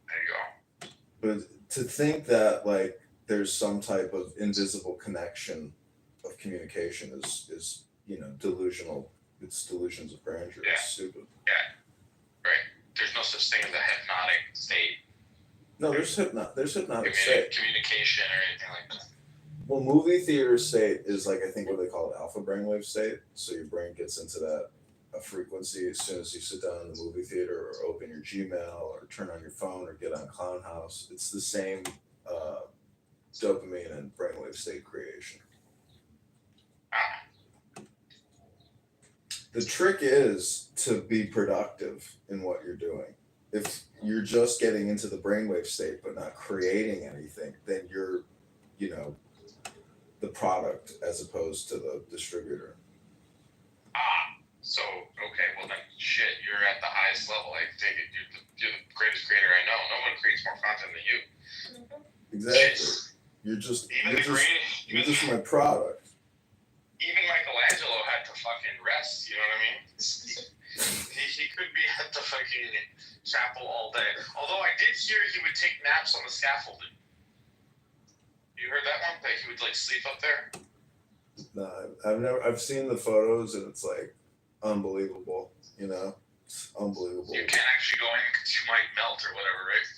there you go. But to think that like there's some type of invisible connection of communication is you know, delusional. It's delusions of grandeur. Yeah. It's stupid. Yeah. Right. There's no such thing as a hypnotic state. No, there's hypnotic state. Communication or anything like that. Well, movie theater state is like, I think what they call it, alpha brainwave state. So your brain gets into that frequency as soon as you sit down in the movie theater or open your Gmail or turn on your phone or get on Clown House. It's the same dopamine and brainwave state creation. The trick is to be productive in what you're doing. If you're just getting into the brainwave state but not creating anything, then you're, you know, the product as opposed to the distributor. So, okay, well then, shit, you're at the highest level. I take it. You're the greatest creator I know. No one creates more content than you. Exactly. You're just my product. Even Michelangelo had to fucking rest, you know what I mean? He could be at the fucking chapel all day. Although I did hear he would take naps on the scaffolding. You heard that one? That he would like sleep up there? No, I've seen the photos and it's like unbelievable, you know? It's unbelievable. You can't actually go in because you might melt or whatever, right?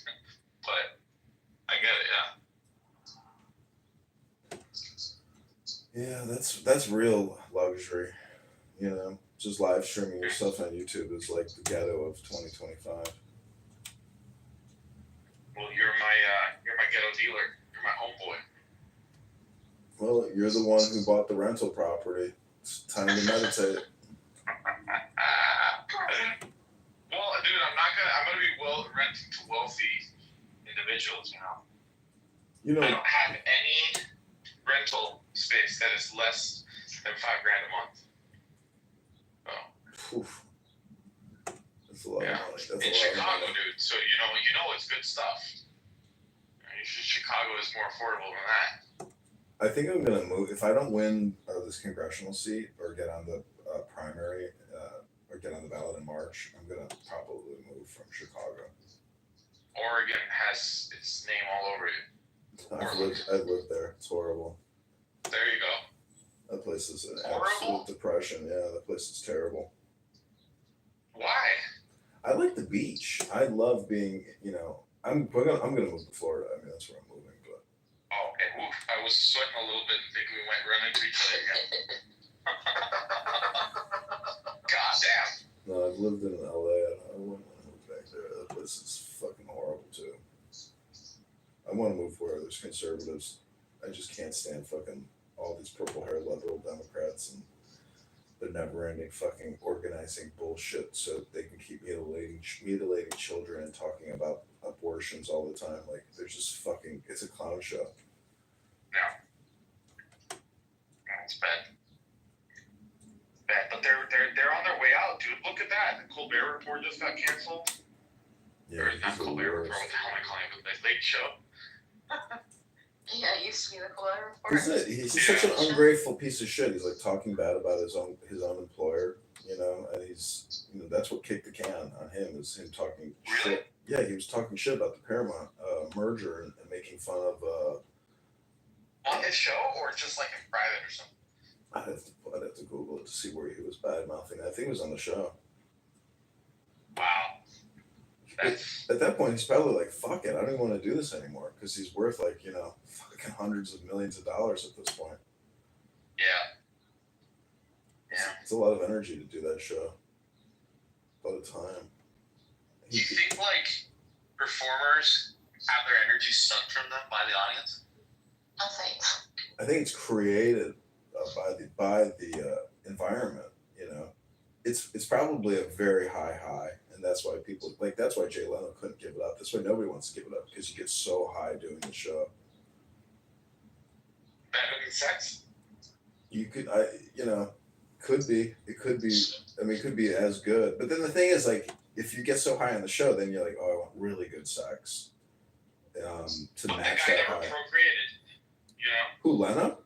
But I get it, yeah. Yeah, that's real luxury, you know? Just live streaming yourself on YouTube is like the ghetto of 2025. Well, you're my ghetto dealer. You're my homeboy. Well, you're the one who bought the rental property. It's time to meditate. Well, dude, I'm gonna be renting to wealthy individuals, you know. You know, I don't have any rental space that is less than $5,000 a month. Oh. Oof. That's a lot of money. That's In a lot Chicago, of money. dude. So you know it's good stuff. Chicago is more affordable than that. I think I'm gonna move if I don't win this congressional seat or get on the primary or get on the ballot in March. I'm gonna probably move from Chicago. Oregon has its name all over it. I've lived there. It's horrible. There you go. That place is an Horrible? absolute depression. Yeah, that place is terrible. Why? I like the beach. I love being, you know, I'm gonna move to Florida. I mean, that's where I'm moving. But Oh, okay. Oof. I was sweating a little bit and thinking we might run into each other again. God damn. no, I've lived in LA. I wouldn't want to move back there. That place is fucking horrible too. I want to move where there's conservatives. I just can't stand fucking all these purple-haired liberal Democrats and the never-ending fucking organizing bullshit so they can keep mutilating children and talking about abortions all the time. Like they're just fucking. It's a clown show. No. It's bad. Bad, but they're on their way out, dude. Look at that. The Colbert Report just got canceled. Yeah, Or he's not the Colbert Report. worst. What the hell am I calling it? The Late Show. Yeah, it used to be the Kitover Congressman. He's such an ungrateful piece of shit. He's like talking bad about his own employer, you know, and he's, you know, that's what kicked the can on him is him talking shit. Yeah, he was talking shit about the Paramount merger and making fun of. On his show or just like in private or something? I'd have to Google it to see where he was bad mouthing. I think it was on the show. Wow. At that point, he's probably like, "Fuck it, I don't even want to do this anymore," because he's worth like, you know, fucking hundreds of millions of dollars at this point. Yeah. Yeah. It's a lot of energy to do that show. A lot of time. Do you think like performers have their energy sucked from them by the audience? I think it's created by the environment. You know, it's probably a very high, and that's why people like. That's why Jay Leno couldn't give it up. That's why nobody wants to give it up because you get so high doing the show. Better than sex? You could, could be. It could be. I mean, it could be as good. But then the thing is, like, if you get so high on the show, then you're like, oh, I want really good sex. To But match the guy that never high. procreated. You know? Who, Leno?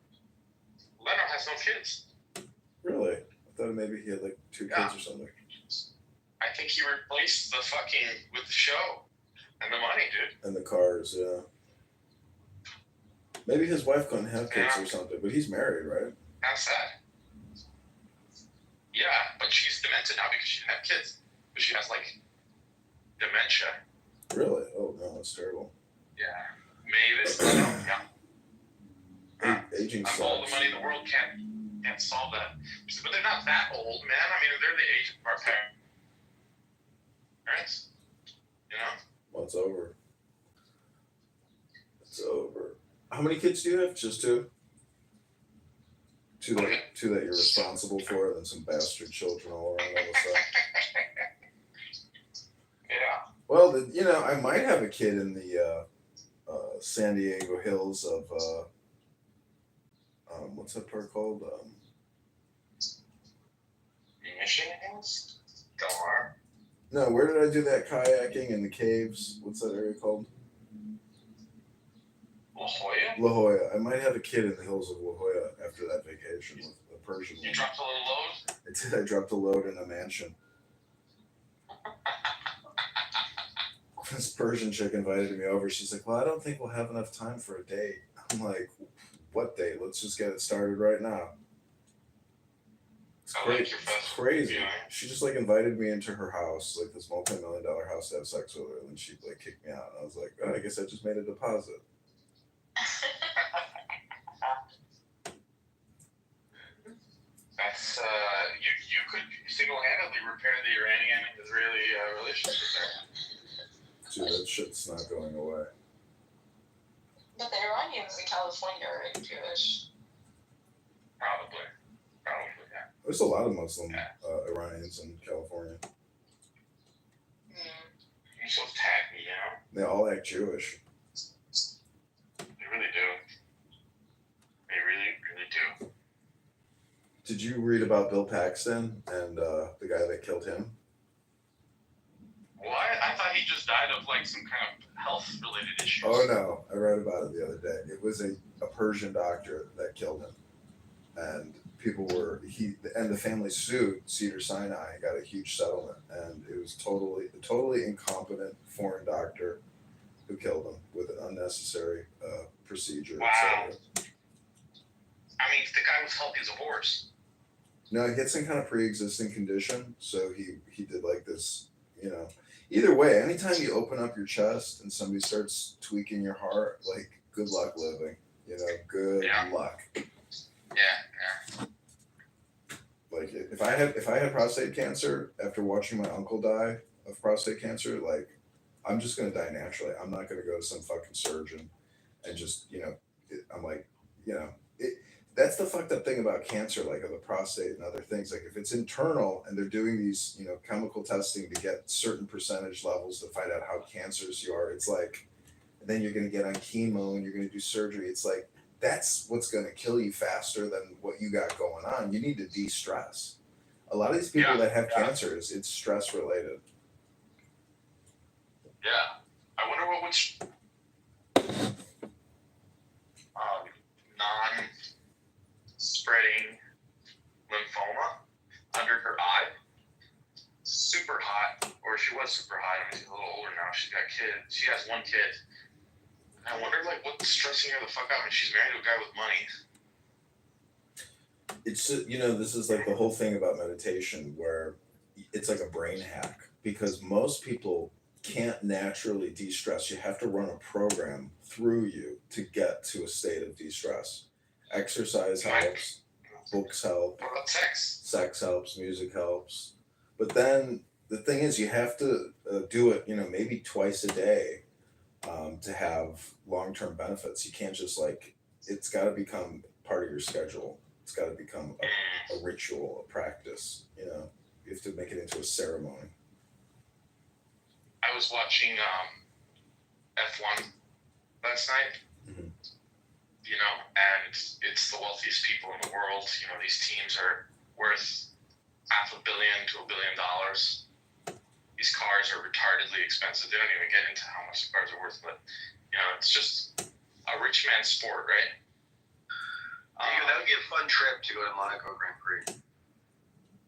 Leno has no kids. Really? I thought maybe he had like 2 kids or something. I think he replaced the fucking with the show and the money, dude. And the cars, yeah. Maybe his wife couldn't have kids or something, but he's married, right? That's sad. Yeah, but she's demented now because she didn't have kids. But she has like dementia. Really? Oh no, that's terrible. Yeah. Mavis, yeah. Aging All the sucks. money in the world can't solve that. But they're not that old, man. I mean, they're the age of our parents. You know? Well, it's over. It's over. How many kids do you have? Just 2? Two that you're responsible for, than some bastard children all around all the stuff. Yeah. Well, you know, I might have a kid in the San Diego hills of what's that part called? Michigan's? Del Mar? No, where did I do that kayaking in the caves? What's that area called? La Jolla? La Jolla. I might have a kid in the hills of La Jolla after that vacation with a Persian You woman. dropped a little load? I did. I dropped a load in a mansion. This Persian chick invited me over. She's like, "Well, I don't think we'll have enough time for a date." I'm like, "What date? Let's just get it started right now." It's I crazy. like your best Crazy. feeling. She just like invited me into her house, like this multi-million-dollar house, to have sex with her, and then she like kicked me out. And I was like, "Oh, I guess I just made a deposit." That's you could single-handedly repair the Iranian-Israeli relationship there. Dude, that shit's not going away. But the Iranians in California are Jewish. Probably, yeah. There's a lot of Muslim Iranians in California. You're so tacky, you know? They all act Jewish. They really do. They really, really do. Did you read about Bill Paxton and the guy that killed him? Well, I thought he just died of like some kind of health-related issues. Oh no, I read about it the other day. It was a Persian doctor that killed him, and the family sued Cedar Sinai and got a huge settlement, and it was totally incompetent foreign doctor who killed him with an unnecessary procedure. Wow. etc. I mean, the guy was healthy as a horse. No, he had some kind of pre-existing condition, so he did like this, you know. Either way, anytime you open up your chest and somebody starts tweaking your heart, like, good luck living. You know, good luck. Yeah. Like, if I had prostate cancer after watching my uncle die of prostate cancer, like, I'm just gonna die naturally. I'm not gonna go to some fucking surgeon and just, you know, I'm like, you know, that's the fucked up thing about cancer, like of the prostate and other things. Like if it's internal and they're doing these, you know, chemical testing to get certain percentage levels to find out how cancerous you are, it's like, and then you're going to get on chemo and you're going to do surgery. It's like, that's what's going to kill you faster than what you got going on. You need to de-stress. A lot of these people that have cancer, it's stress related. Yeah. I wonder what would non-spreading lymphoma under her eye. Super hot, or she was super hot. I mean, she's a little older now. She's got kids. She has one kid. And I wonder, like, what's stressing her the fuck out? I mean, she's married to a guy with money. It's, you know, this is like the whole thing about meditation where it's like a brain hack because most people can't naturally de-stress. You have to run a program through you to get to a state of de-stress. Exercise helps, books help, What about sex? sex helps, music helps. But then the thing is, you have to do it, you know, maybe twice a day to have long-term benefits. You can't just like, it's got to become part of your schedule. It's got to become a ritual, a practice. You know, you have to make it into a ceremony. I was watching F1 last night. Mm-hmm. You know, and it's the wealthiest people in the world. You know, these teams are worth $500 million to $1 billion. These cars are retardedly expensive. They don't even get into how much the cars are worth, but you know, it's just a rich man's sport, right? That would be a fun trip to go to Monaco Grand Prix.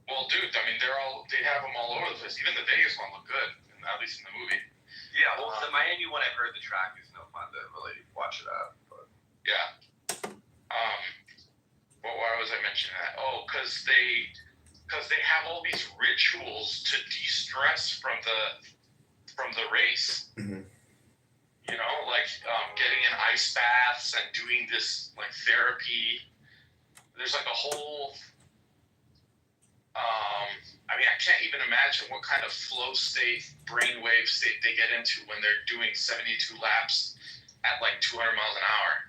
Well, dude, I mean, they have them all over the place. Even the Vegas one looked good, at least in the movie. Yeah, well, the Miami one, I've heard the track is no fun to really watch it at. But. Yeah. Well, why was I mentioning that? Oh, because they have all these rituals to de-stress from the race. Mm-hmm. You know, like getting in ice baths and doing this like therapy. There's like a whole. I mean, I can't even imagine what kind of flow state, brainwave state they get into when they're doing 72 laps at like 200 miles an hour.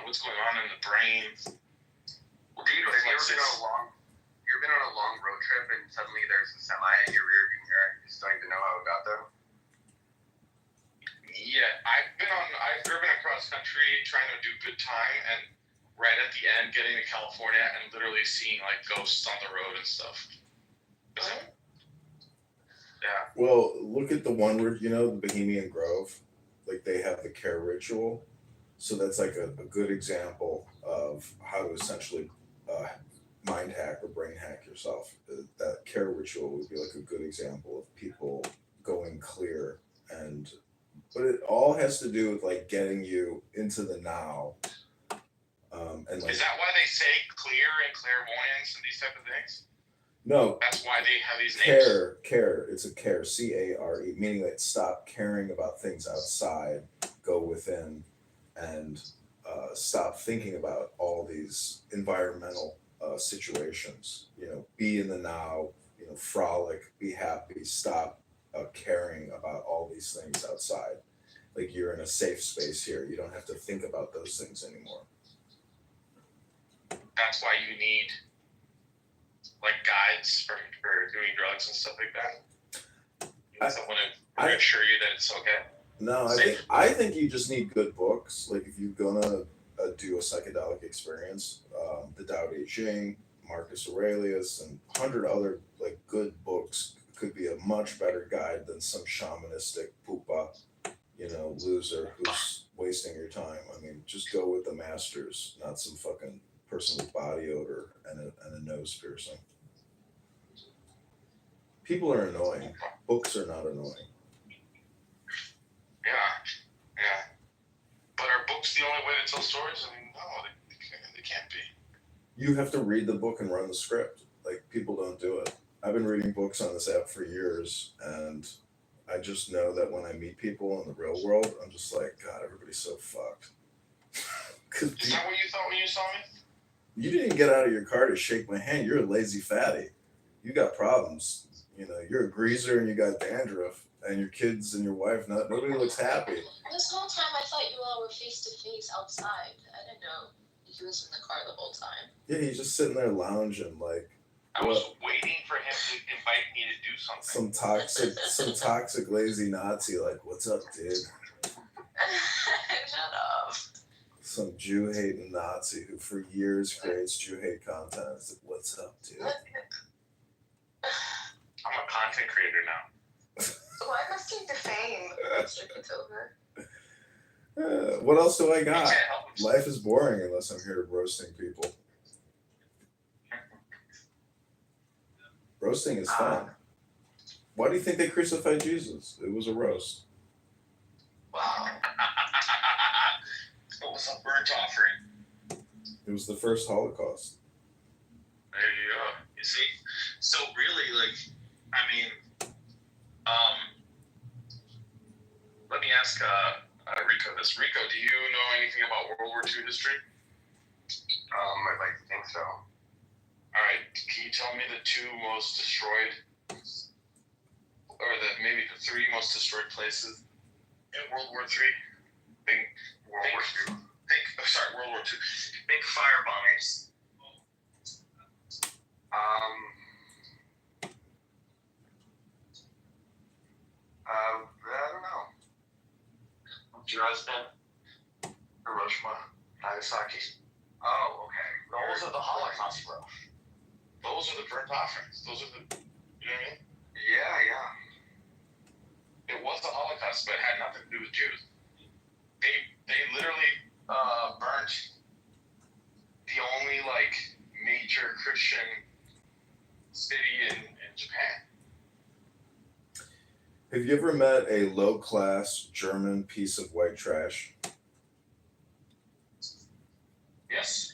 what's going on in the brain. Well, dude, have you ever been on a long road trip and suddenly there's a semi in your rearview mirror and you just don't even know how it got there? Yeah, I've driven across country trying to do good time, and right at the end, getting to California and literally seeing like ghosts on the road and stuff. Yeah. Well, look at the one where, the Bohemian Grove, like they have the care ritual. So that's like a good example of how to essentially mind hack or brain hack yourself. That care ritual would be like a good example of people going clear, but it all has to do with like getting you into the now. And like, is that why they say clear and clairvoyance and these type of things? no, that's why they have these names. Care. It's a care, care, meaning that stop caring about things outside, go within, and stop thinking about all these environmental situations. Be in the now. Frolic, be happy. Stop caring about all these things outside. Like you're in a safe space here. You don't have to think about those things anymore. That's why you need like guides for doing drugs and stuff like that. You need someone to reassure you that it's okay. No, I think you just need good books. Like if you're gonna do a psychedelic experience, the Tao Te Ching, Marcus Aurelius, and 100 other like good books could be a much better guide than some shamanistic pupa, loser who's wasting your time. I mean, just go with the masters, not some fucking person with body odor and a nose piercing. People are annoying. Books are not annoying. Yeah. But are books the only way to tell stories? I mean, no, they can't be. You have to read the book and run the script. Like, people don't do it. I've been reading books on this app for years, and I just know that when I meet people in the real world, I'm just like, God, everybody's so fucked. Is that what you thought when you saw me? You didn't get out of your car to shake my hand. You're a lazy fatty. You got problems. You're a greaser and you got dandruff, and your kids and your wife, nobody looks happy. This whole time I thought you all were face to face outside. I didn't know he was in the car the whole time. Yeah, he's just sitting there lounging like. I was waiting for him to invite me to do something. Some toxic lazy Nazi like, what's up, dude? Shut up. Some Jew hating Nazi who for years creates Jew hate content. It's like, what's up, dude? I'm a content creator now. Why must you defame Mr. Kitover? What else do I got? Life is boring unless I'm here roasting people. Roasting is fun. Why do you think they crucified Jesus? It was a roast. Wow. It was a burnt offering. It was the first Holocaust. There you go. You see? So really, like, I mean, let me ask Rico this. Rico, do you know anything about World War II history? I'd like to think so. All right. Can you tell me the two most destroyed, or maybe the three most destroyed places in World War III? World War II. World War II. Think fire bombings. I don't know. Dresden, Hiroshima, Nagasaki. Oh, okay. Those are the Holocaust, bro. Those are the burnt offerings. Those are the, you know what I mean? Yeah. It was the Holocaust, but it had nothing to do with Jews. They literally burnt the only like major Christian city in Japan. Have you ever met a low-class German piece of white trash? Yes.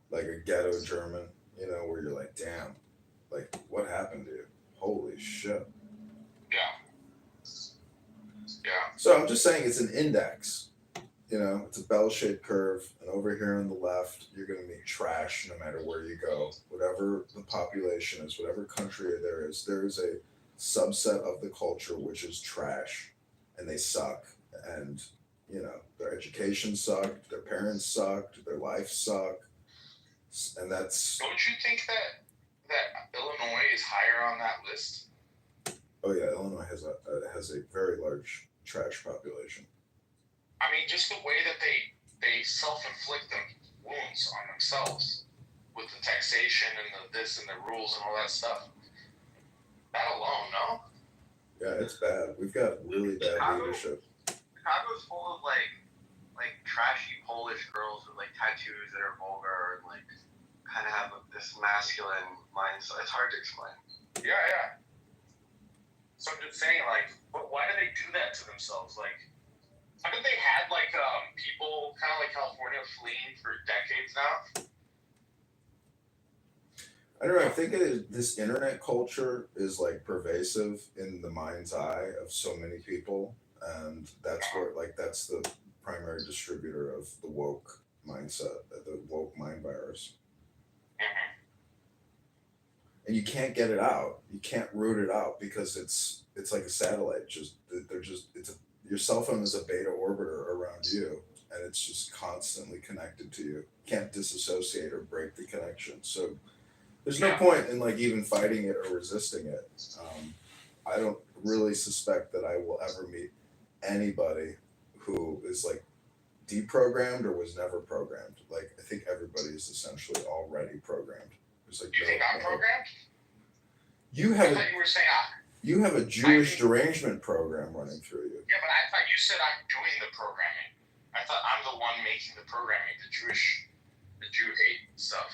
Like a ghetto German, where you're like, damn, like, what happened to you? Holy shit. Yeah. So I'm just saying it's an index. It's a bell-shaped curve, and over here on the left, you're going to meet trash no matter where you go. Whatever the population is, whatever country there is a subset of the culture which is trash, and they suck, and you know, their education sucked, their parents sucked, their life sucked, and that's Don't you think that Illinois is higher on that list? oh yeah, Illinois has a very large trash population. I mean, just the way that they self-inflict them wounds on themselves with the taxation and the this and the rules and all that stuff. That alone, no? Yeah, it's bad. We've got really bad leadership. Chicago's full of like trashy Polish girls with like tattoos that are vulgar and like kind of have this masculine mindset. It's hard to explain. Yeah. So I'm just saying, like, but why do they do that to themselves? Like, haven't they had like people kind of like California fleeing for decades now? I don't know. I think this internet culture is like pervasive in the mind's eye of so many people, and that's where like that's the primary distributor of the woke mindset, the woke mind virus. And you can't get it out. You can't root it out because it's like a satellite. Your cell phone is a beta orbiter around you, and it's just constantly connected to you. Can't disassociate or break the connection. So there's no point in like even fighting it or resisting it. I don't really suspect that I will ever meet anybody who is like deprogrammed or was never programmed. Like I think everybody is essentially already programmed. There's like You think I'm programmed? You I have thought you were saying you have a Jewish derangement program running through you. yeah, but I thought you said I'm doing the programming. I thought I'm the one making the programming, the Jew hate stuff.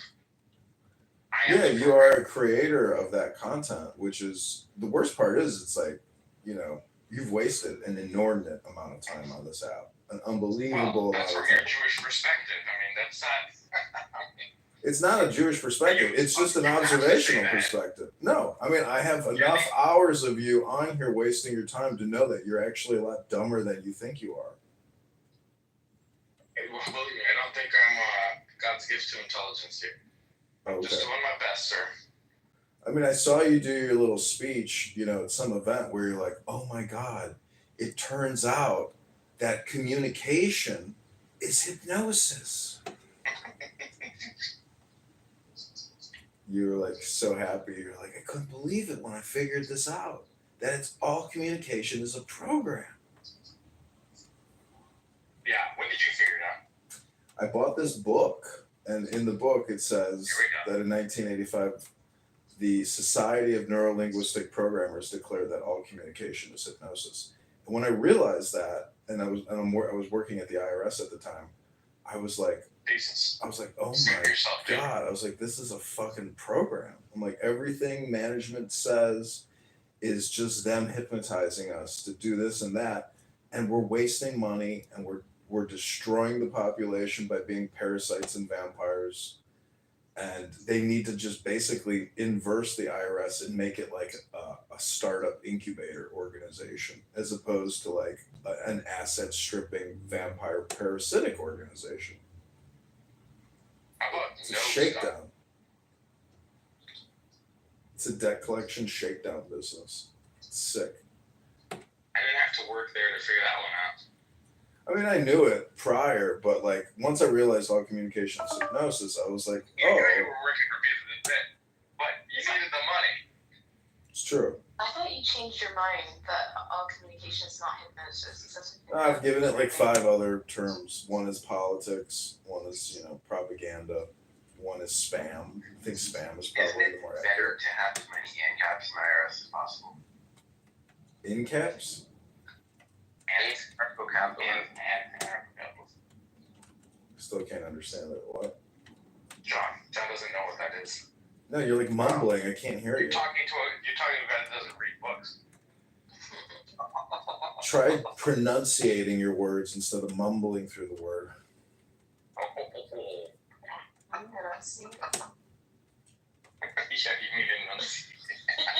Yeah, you are a creator of that content, which is the worst part is it's like, you know, you've wasted an inordinate amount of time on this app. An unbelievable amount That's of from time. your Jewish perspective. I mean, that's not. It's not a Jewish perspective. It's just an observational perspective. No, I mean, I have enough hours of you on here wasting your time to know that you're actually a lot dumber than you think you are. Well, believe me, I don't think I'm God's gift to intelligence here. I'm just doing my best, sir. I mean, I saw you do your little speech, you know, at some event where you're like, oh my God, it turns out that communication is hypnosis. You were like so happy. You're like, I couldn't believe it when I figured this out. That it's all communication is a program. Yeah, when did you figure it out? I bought this book, and in the book it says that in 1985, the Society of Neurolinguistic Programmers declared that all communication is hypnosis. And when I realized that, and I was working at the IRS at the time, I was like, oh my God. I was like, this is a fucking program. I'm like, everything management says is just them hypnotizing us to do this and that. And we're wasting money and we're destroying the population by being parasites and vampires. And they need to just basically inverse the IRS and make it like a startup incubator organization as opposed to like an asset stripping vampire parasitic organization. It's a shakedown. It's a debt collection shakedown business. It's sick. I didn't have to work there to figure that one out. I mean, I knew it prior, but like once I realized all communication is hypnosis, I was like, You knew you were working for people that did, but you needed the money. It's true. I thought you changed your mind that all communication is not hypnosis. I've given it like 5 other terms. One is politics. One is, propaganda. One is spam. I think spam is probably the more better accurate. to have as many in caps in IRS as possible. In caps? And vocabulary. Still can't understand it. What? John doesn't know what that is. No, you're like mumbling. I can't hear you. You're talking to a guy that doesn't read books. Try pronunciating your words instead of mumbling through the word.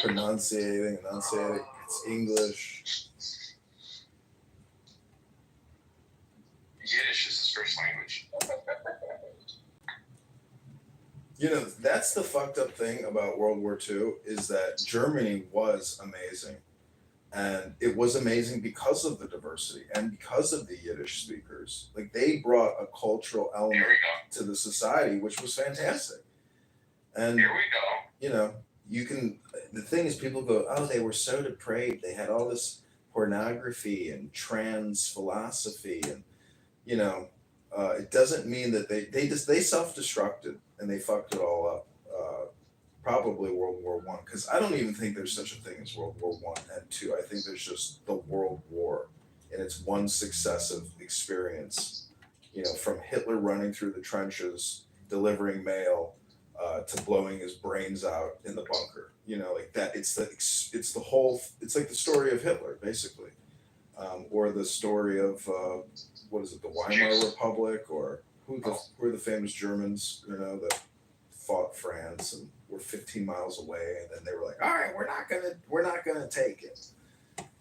Enunciating. It's English. Yiddish is his first language. That's the fucked up thing about World War II is that Germany was amazing. And it was amazing because of the diversity and because of the Yiddish speakers. Like they brought a cultural Here element we go. to the society, which was fantastic. And Here we go. you know, you can. The thing is, people go, "Oh, they were so depraved. They had all this pornography and trans philosophy, and you know, it doesn't mean that they self destructed and they fucked it all up. Probably World War I, because I don't even think there's such a thing as World War I and II. I think there's just the World War, and it's one successive experience. You know, from Hitler running through the trenches, delivering mail, to blowing his brains out in the bunker. You know, like that. It's the whole. It's like the story of Hitler, basically, or the story of what is it, the Weimar Republic, or who are the famous Germans? You know that fought France and were 15 miles away, and then they were like, "All right, we're not gonna take it,"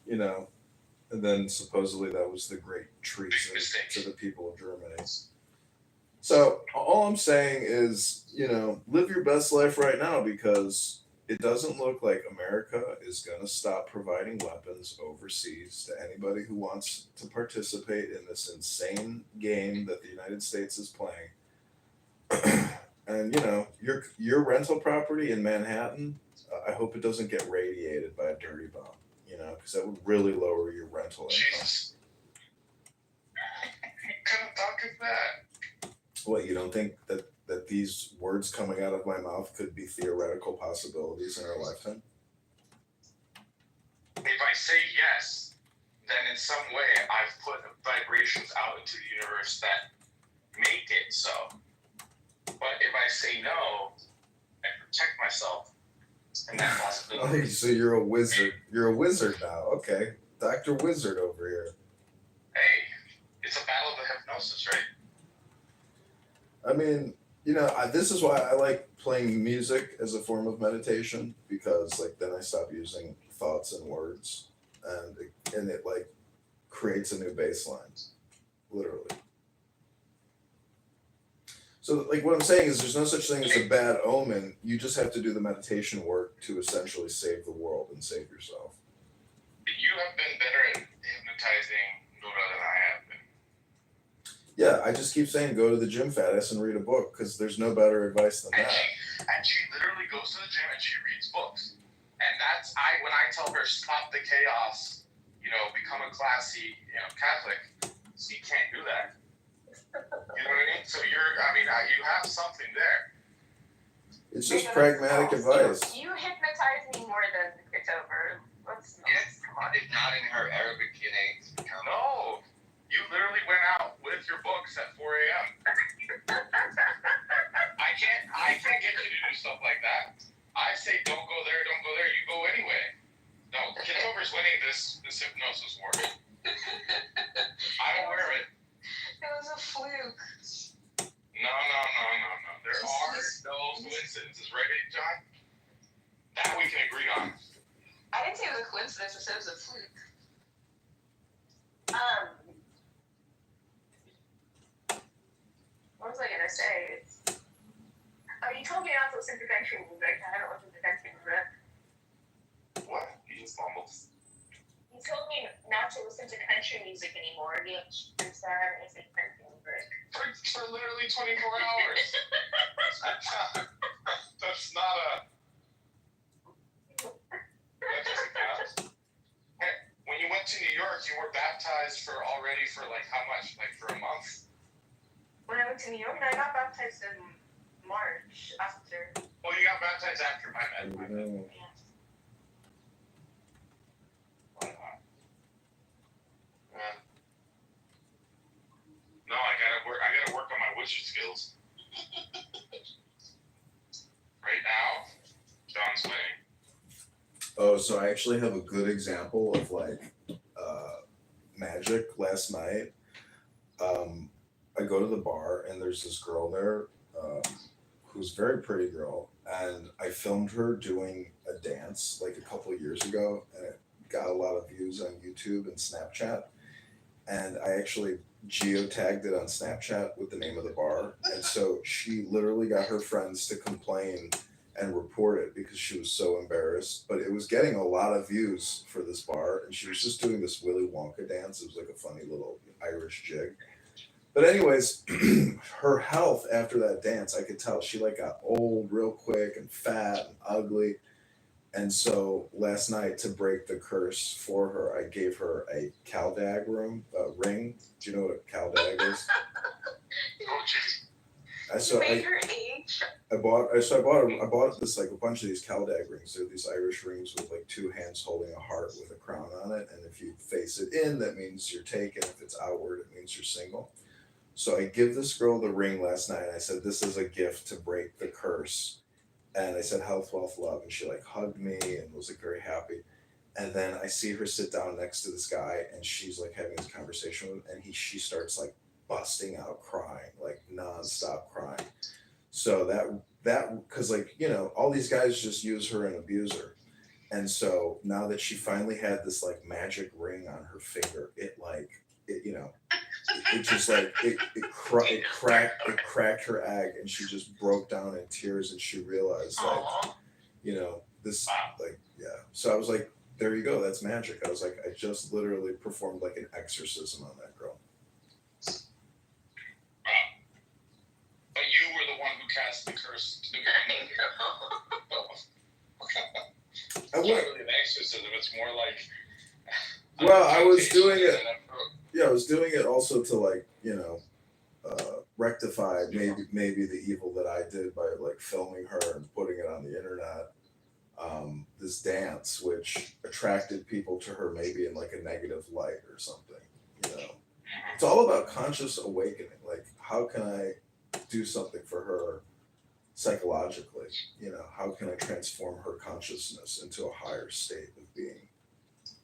you know. And then supposedly that was the great treason to the people of Germany. So all I'm saying is, you know, live your best life right now because it doesn't look like America is gonna stop providing weapons overseas to anybody who wants to participate in this insane game that the United States is playing. And you know, your rental property in Manhattan, I hope it doesn't get radiated by a dirty bomb. You know, because that would really lower your rental income. Jesus. What kind of talk is that? What, you don't think that these words coming out of my mouth could be theoretical possibilities in our lifetime? If I say yes, then in some way I've put vibrations out into the universe that make it so. But if I say no, I protect myself in that possibility. Oh, so you're a wizard. You're a wizard now. Okay. Dr. Wizard over here. Hey, it's a battle of hypnosis, right? I mean, you know, this is why I like playing music as a form of meditation, because like then I stop using thoughts and words, and it like creates a new baseline, literally. So like what I'm saying is there's no such thing as a bad omen. You just have to do the meditation work to essentially save the world and save yourself. You have been better at hypnotizing Nora than I have been. Yeah, I just keep saying go to the gym, fat ass, and read a book, because there's no better advice than that. And she literally goes to the gym and she reads books. And that's when I tell her stop the chaos, you know, become a classy, you know, Catholic. She can't do that. You know what I mean? So you have something there. It's just pragmatic advice. You hypnotize me more than Kitover. Let's come on. It's not in her Arabic DNA to become. No, you literally went out with your books at 4 a.m. I can't get you to do stuff like that. I say don't go there, you go anyway. No, Kitover's winning this hypnosis war. I don't wear it. It was a fluke. No. There are no coincidences, right, John? That we can agree on. I didn't say it was a coincidence, I said it was a fluke. What was I gonna say? You told me not to listen to country music. I haven't listened to country music. What? You just mumbled. You told me not to listen to country music anymore. And so I haven't listened to country music. For literally 24 hours. That's not a. That doesn't count. Hey, when you went to New York, you were baptized for like how much? Like for a month? When I went to New York, I got baptized in March after. Well, you got baptized after my bed. Yeah. No, I gotta work on my wizard skills. Right now, John's winning. Oh, so I actually have a good example of like magic last night. I go to the bar and there's this girl there who's a very pretty girl, and I filmed her doing a dance like a couple of years ago, and it got a lot of views on YouTube and Snapchat. And I actually geotagged it on Snapchat with the name of the bar, and so she literally got her friends to complain and report it because she was so embarrassed. But it was getting a lot of views for this bar, and she was just doing this Willy Wonka dance. It was like a funny little Irish jig. But anyways, her health after that dance, I could tell she like got old real quick and fat and ugly. And so last night, to break the curse for her, I gave her a Caldag ring. Do you know what a Caldag is? Oh, jeez. I so Made I, her age. I bought this like a bunch of these Caldag rings. They're these Irish rings with like two hands holding a heart with a crown on it. And if you face it in, that means you're taken. If it's outward, it means you're single. So I give this girl the ring last night. And I said, "This is a gift to break the curse." And I said, "Health, wealth, love." And she like hugged me and was like very happy. And then I see her sit down next to this guy, and she's like having this conversation with him, and she starts like busting out crying, like nonstop crying. So that because like all these guys just use her and abuse her. And so now that she finally had this like magic ring on her finger, it just like it cracked her egg, and she just broke down in tears, and she realized like Aw. this Wow. like yeah. So I was like, there you go, that's magic. I was like, I just literally performed like an exorcism on that girl. But you were the one who cast the curse to the woman. It's not really an exorcism. It's more like. Well, I was doing it. Yeah, I was doing it also to like rectify maybe the evil that I did by like filming her and putting it on the internet. This dance, which attracted people to her maybe in like a negative light or something. It's all about conscious awakening. Like, how can I do something for her psychologically? How can I transform her consciousness into a higher state of being?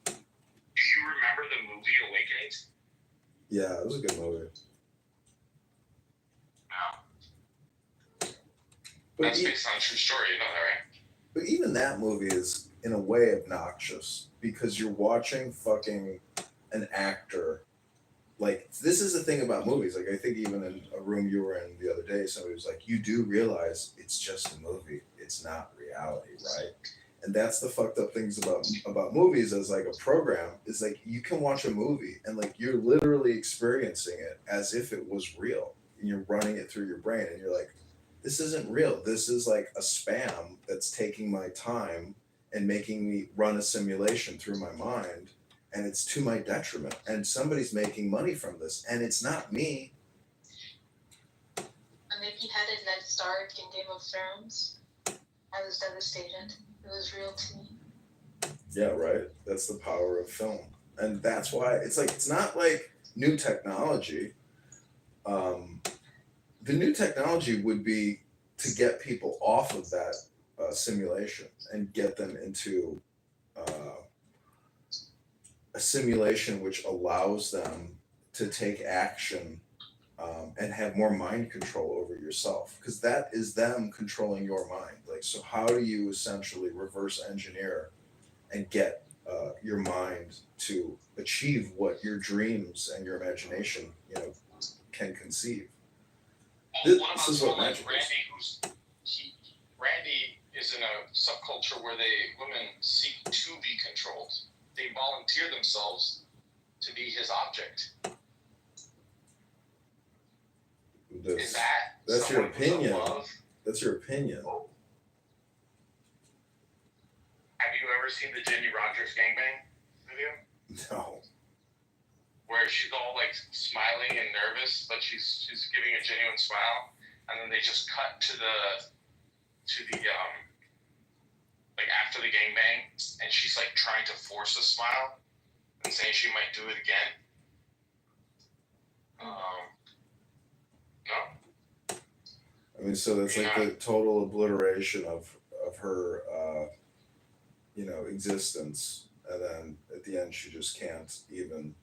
Do you remember the movie Awakenings? Yeah, it was a good movie. No. But That's based on a true story, you know that, right? But even that movie is in a way obnoxious because you're watching fucking an actor. Like, this is the thing about movies. Like, I think even in a room you were in the other day, somebody was like, "You do realize it's just a movie. It's not reality, right?" And that's the fucked up things about movies as like a program is like you can watch a movie and like you're literally experiencing it as if it was real, and you're running it through your brain, and you're like, this isn't real. This is like a spam that's taking my time and making me run a simulation through my mind, and it's to my detriment. And somebody's making money from this, and it's not me. And they beheaded Ned Stark in Game of Thrones. I was devastated. It was real to me. Yeah, right. That's the power of film, and that's why it's like it's not like new technology. The new technology would be to get people off of that simulation and get them into a simulation which allows them to take action and have more mind control over yourself, because that is them controlling your mind. Like, so how do you essentially reverse engineer and get your mind to achieve what your dreams and your imagination can conceive? What about someone like Randy, Randy is in a subculture where women seek to be controlled. They volunteer themselves to be his object. Is That's your someone who's in opinion. love? That's your opinion. Have you ever seen the Jenny Rogers gangbang video? No. Where she's all like smiling and nervous, but she's giving a genuine smile, and then they just cut to the like after the gangbang, and she's like trying to force a smile and saying she might do it again. No. I mean, so that's like the total obliteration of her, existence, and then at the end she just can't even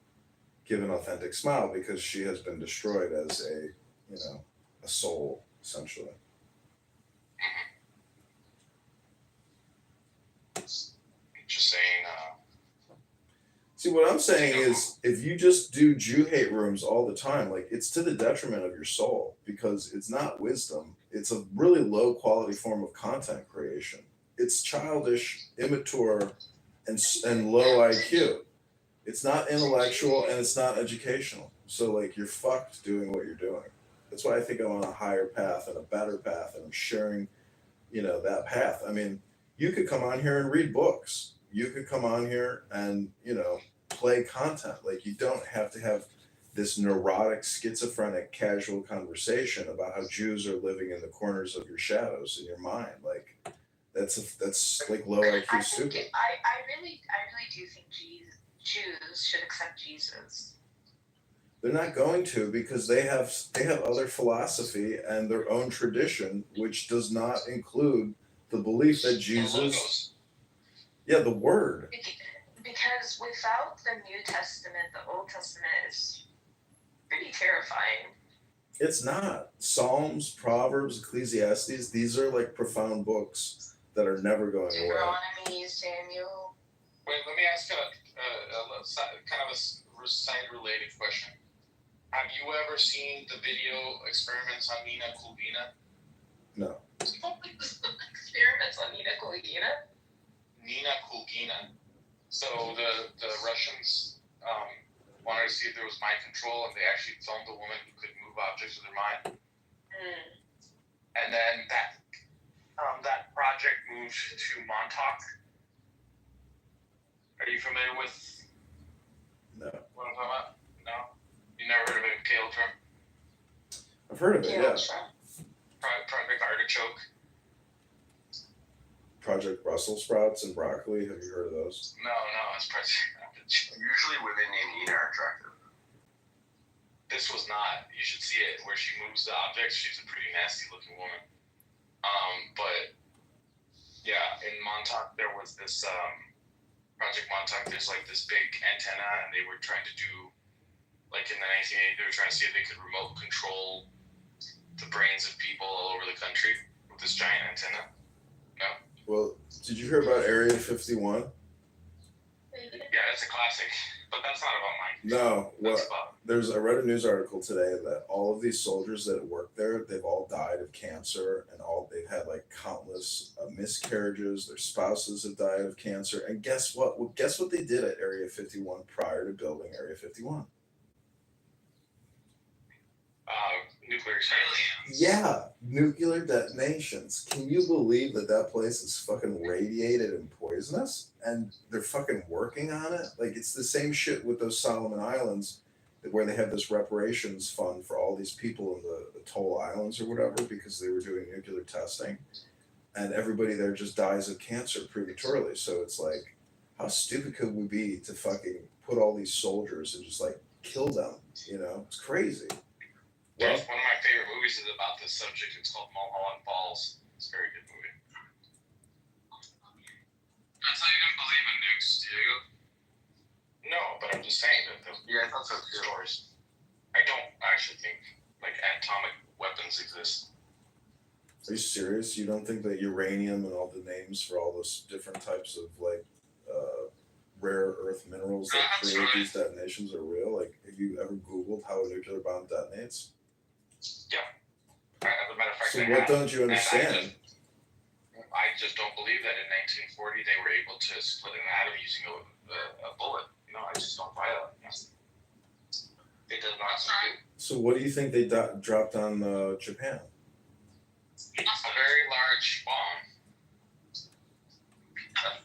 give an authentic smile because she has been destroyed as a soul, essentially. Just saying. See, what I'm saying is, if you just do Jew hate rooms all the time, like, it's to the detriment of your soul because it's not wisdom. It's a really low quality form of content creation. generation. It's childish, immature, and low IQ. It's not intellectual and it's not educational. So like you're fucked doing what you're doing. That's why I think I'm on a higher path and a better path, and I'm sharing, that path. I mean, you could come on here and read books. You could come on here and play content. Like you don't have to have this neurotic, schizophrenic, casual conversation about how Jews are living in the corners of your shadows in your mind. Like that's like low IQ stupid. I really do think Jews should accept Jesus. They're not going to, because they have other philosophy and their own tradition, which does not include the belief that Jesus. Yeah, the word. Because without the New Testament, the Old Testament is pretty terrifying. It's not. Psalms, Proverbs, Ecclesiastes, these are like profound books that are never going away. Deuteronomy, Samuel. Wait, let me ask a kind of a side-related question. Have you ever seen the video experiments on Nina Kulina? No. Experiments on Nina Kulina? Nina Kulina. So the Russians wanted to see if there was mind control, and they actually filmed a woman who could move objects with her mind. And then that project moved to Montauk. Are you familiar with what I'm talking about? No? You never heard of it, kale trim? I've heard of it, yeah. Project Artichoke. Project Brussels sprouts and broccoli. Have you heard of those? No, it's Project Artichoke. Usually women named Nina are attractive. This was not. You should see it where she moves the objects. She's a pretty nasty looking woman. But yeah, in Montauk there was this Project Montauk. There's like this big antenna, and they were trying to do, like in the 1980s, they were trying to see if they could remote control the brains of people all over the country with this giant antenna. No? Well, did you hear about Area 51? Yeah, that's a classic, but that's not about mind No, control. I read a news article today that all of these soldiers that work there, they've all died of cancer, and they've had like countless miscarriages. Their spouses have died of cancer, and guess what? Well, guess what they did at Area 51 prior to building Area 51? Nuclear aliens. Yeah, nuclear detonations. Can you believe that place is fucking radiated and poisonous? And they're fucking working on it? Like, it's the same shit with those Solomon Islands, where they have this reparations fund for all these people in the Atoll Islands or whatever, because they were doing nuclear testing. And everybody there just dies of cancer prematurely. So it's like, how stupid could we be to fucking put all these soldiers and just like kill them? It's crazy. One of my favorite movies is about this subject. It's called Mulholland Falls. It's a very good movie. That's how you didn't believe in nukes, Diego? No, but I'm just saying that I thought so too. Stories. I don't actually think like atomic weapons exist. Are you serious? You don't think that uranium and all the names for all those different types of like rare earth minerals that create these detonations are real? Like, have you ever Googled how a nuclear bomb detonates? Yeah. As a matter of fact, so what don't you understand? I just don't believe that in 1940 they were able to split an atom using a bullet. I just don't buy that. It does not seem good. So what do you think they dropped on Japan? A very large bomb.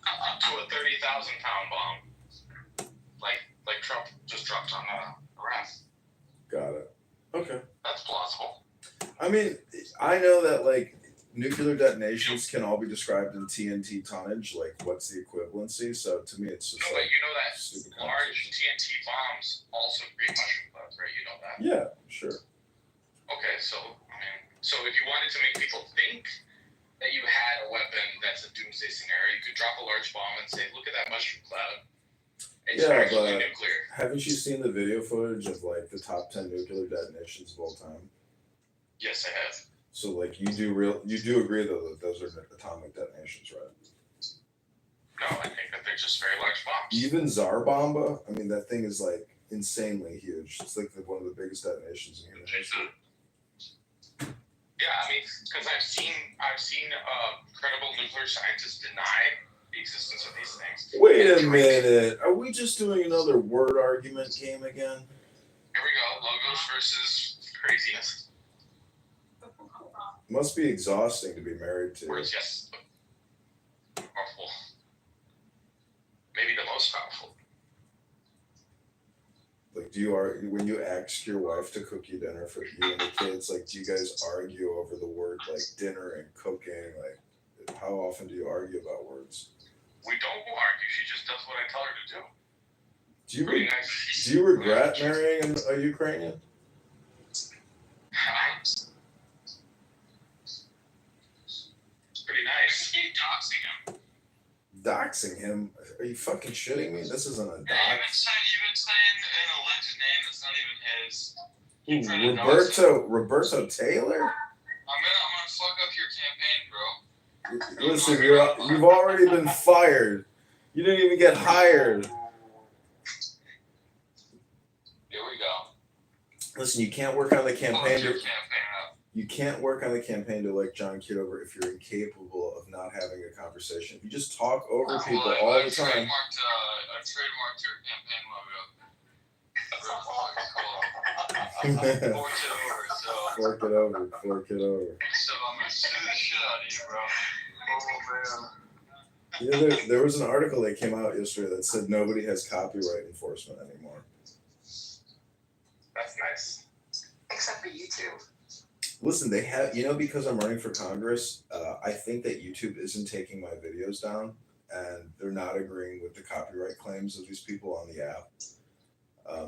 Up to a 30,000-pound bomb. Like Trump just dropped on Iraq. Got it. Okay. That's plausible. I mean, I know that like nuclear detonations can all be described in TNT tonnage. Like, what's the equivalency? So to me, it's just but you know that large TNT bombs also create mushroom clouds, right? You know that. Yeah, sure. Okay, so if you wanted to make people think that you had a weapon that's a doomsday scenario, you could drop a large bomb and say, "Look at that mushroom cloud." It's actually nuclear. Haven't you seen the video footage of like the top 10 nuclear detonations of all time? Yes, I have. So like you do agree though that those are atomic detonations, right? No, I think that they're just very large bombs. Even Tsar Bomba, I mean that thing is like insanely huge. It's like one of the biggest detonations in human history. Yeah, I mean because I've seen credible nuclear scientists deny the existence of these things. Wait a minute. Are we just doing another word argument game again? Here we go. Logos versus craziness. Must be exhausting to be married to. Words, yes. Powerful. Maybe the most powerful. Like, when you ask your wife to cook you dinner for you and the kids, like, do you guys argue over the word, like, dinner and cooking? Like, how often do you argue about words? We don't argue. She just does what I tell her to do. Do you regret marrying a Ukrainian? It's pretty nice. Keep doxing him. Doxing him? Are you fucking shitting me? This isn't a dox. You've been saying an alleged name that's not even his. Roberto Taylor? I'm gonna fuck up your campaign, bro. Listen, you've already been fired. You didn't even get hired. Here we go. Listen, you can't work on the campaign. You can't work on the campaign to elect John Kitover if you're incapable of not having a conversation. You just talk over people all the time. I trademarked your campaign logo. Fork it over. So I'm gonna sue the shit out of you, bro. Oh man. There was an article that came out yesterday that said nobody has copyright enforcement anymore. That's nice. Except for YouTube. Listen, they have, because I'm running for Congress, I think that YouTube isn't taking my videos down, and they're not agreeing with the copyright claims of these people on the app,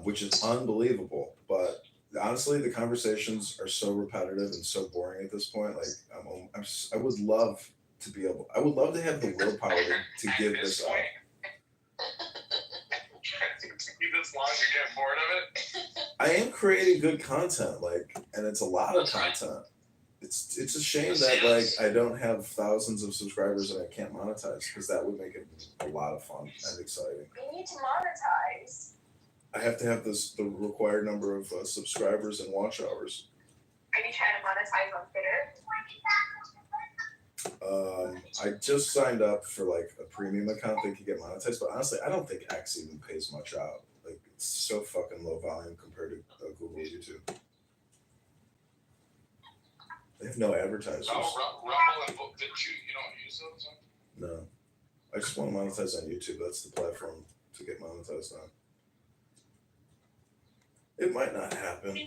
which is unbelievable. But honestly, the conversations are so repetitive and so boring at this point. Like, I would love to have the willpower to give this up. Keep this long to get bored of it. I am creating good content, and it's a lot of content. It's a shame that I don't have thousands of subscribers and I can't monetize, because that would make it a lot of fun and exciting. We need to monetize. I have to have the required number of subscribers and watch hours. Are you trying to monetize on Twitter? I just signed up for a premium account that could get monetized, but honestly, I don't think X even pays much out. It's so fucking low volume compared to Google or YouTube. They have no advertisers. Rumble and Book, you don't use those? No. I just want to monetize on YouTube. That's the platform to get monetized on. It might not happen.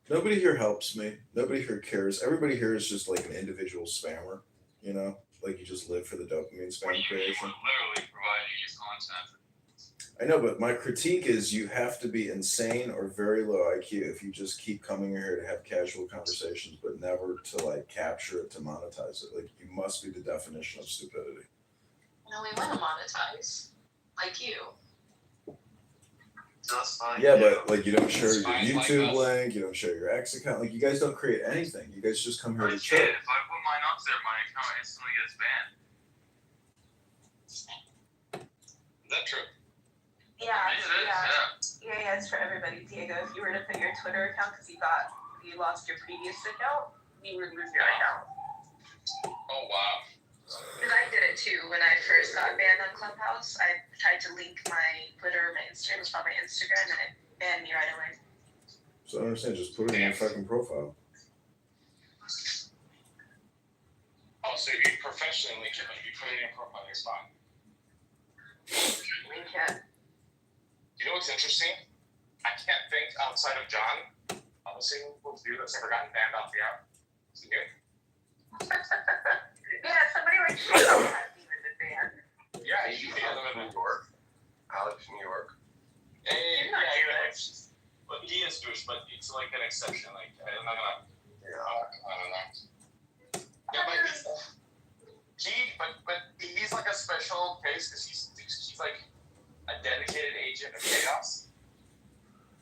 Nobody here helps me. Nobody here cares. Everybody here is just like an individual spammer, Like you just live for the dopamine spam creation. Literally providing you content. I know, but my critique is you have to be insane or very low IQ if you just keep coming here to have casual conversations, but never to capture it, to monetize it. You must be the definition of stupidity. No, we want to monetize. Like you. Just like Yeah, but you don't share your YouTube link, you don't share your X account. You guys don't create anything. You guys just come here to chill. If I put mine up there, my account instantly gets banned. Is that true? Yeah, it's for everybody, Diego. If you were to put your Twitter account because you lost your previous account, you would lose your account. Oh wow. Because I did it too when I first got banned on Clubhouse. I tried to link my Twitter, my Instagram, it was probably Instagram, and it banned me right away. So I don't understand, just put it in your fucking profile. Oh, so you professionally link it, but you put it in your profile, it's fine. We can. You know what's interesting? I can't think outside of John of a single dude that's ever gotten banned off the app. Is it you? Yeah, somebody like you has even been banned. Yeah, you live in New York. Alex, New York. Hey, but he is Jewish, but it's like an exception. I'm not gonna. Yeah. I don't know. Yeah, but he's like a special case because he's like a dedicated agent of chaos.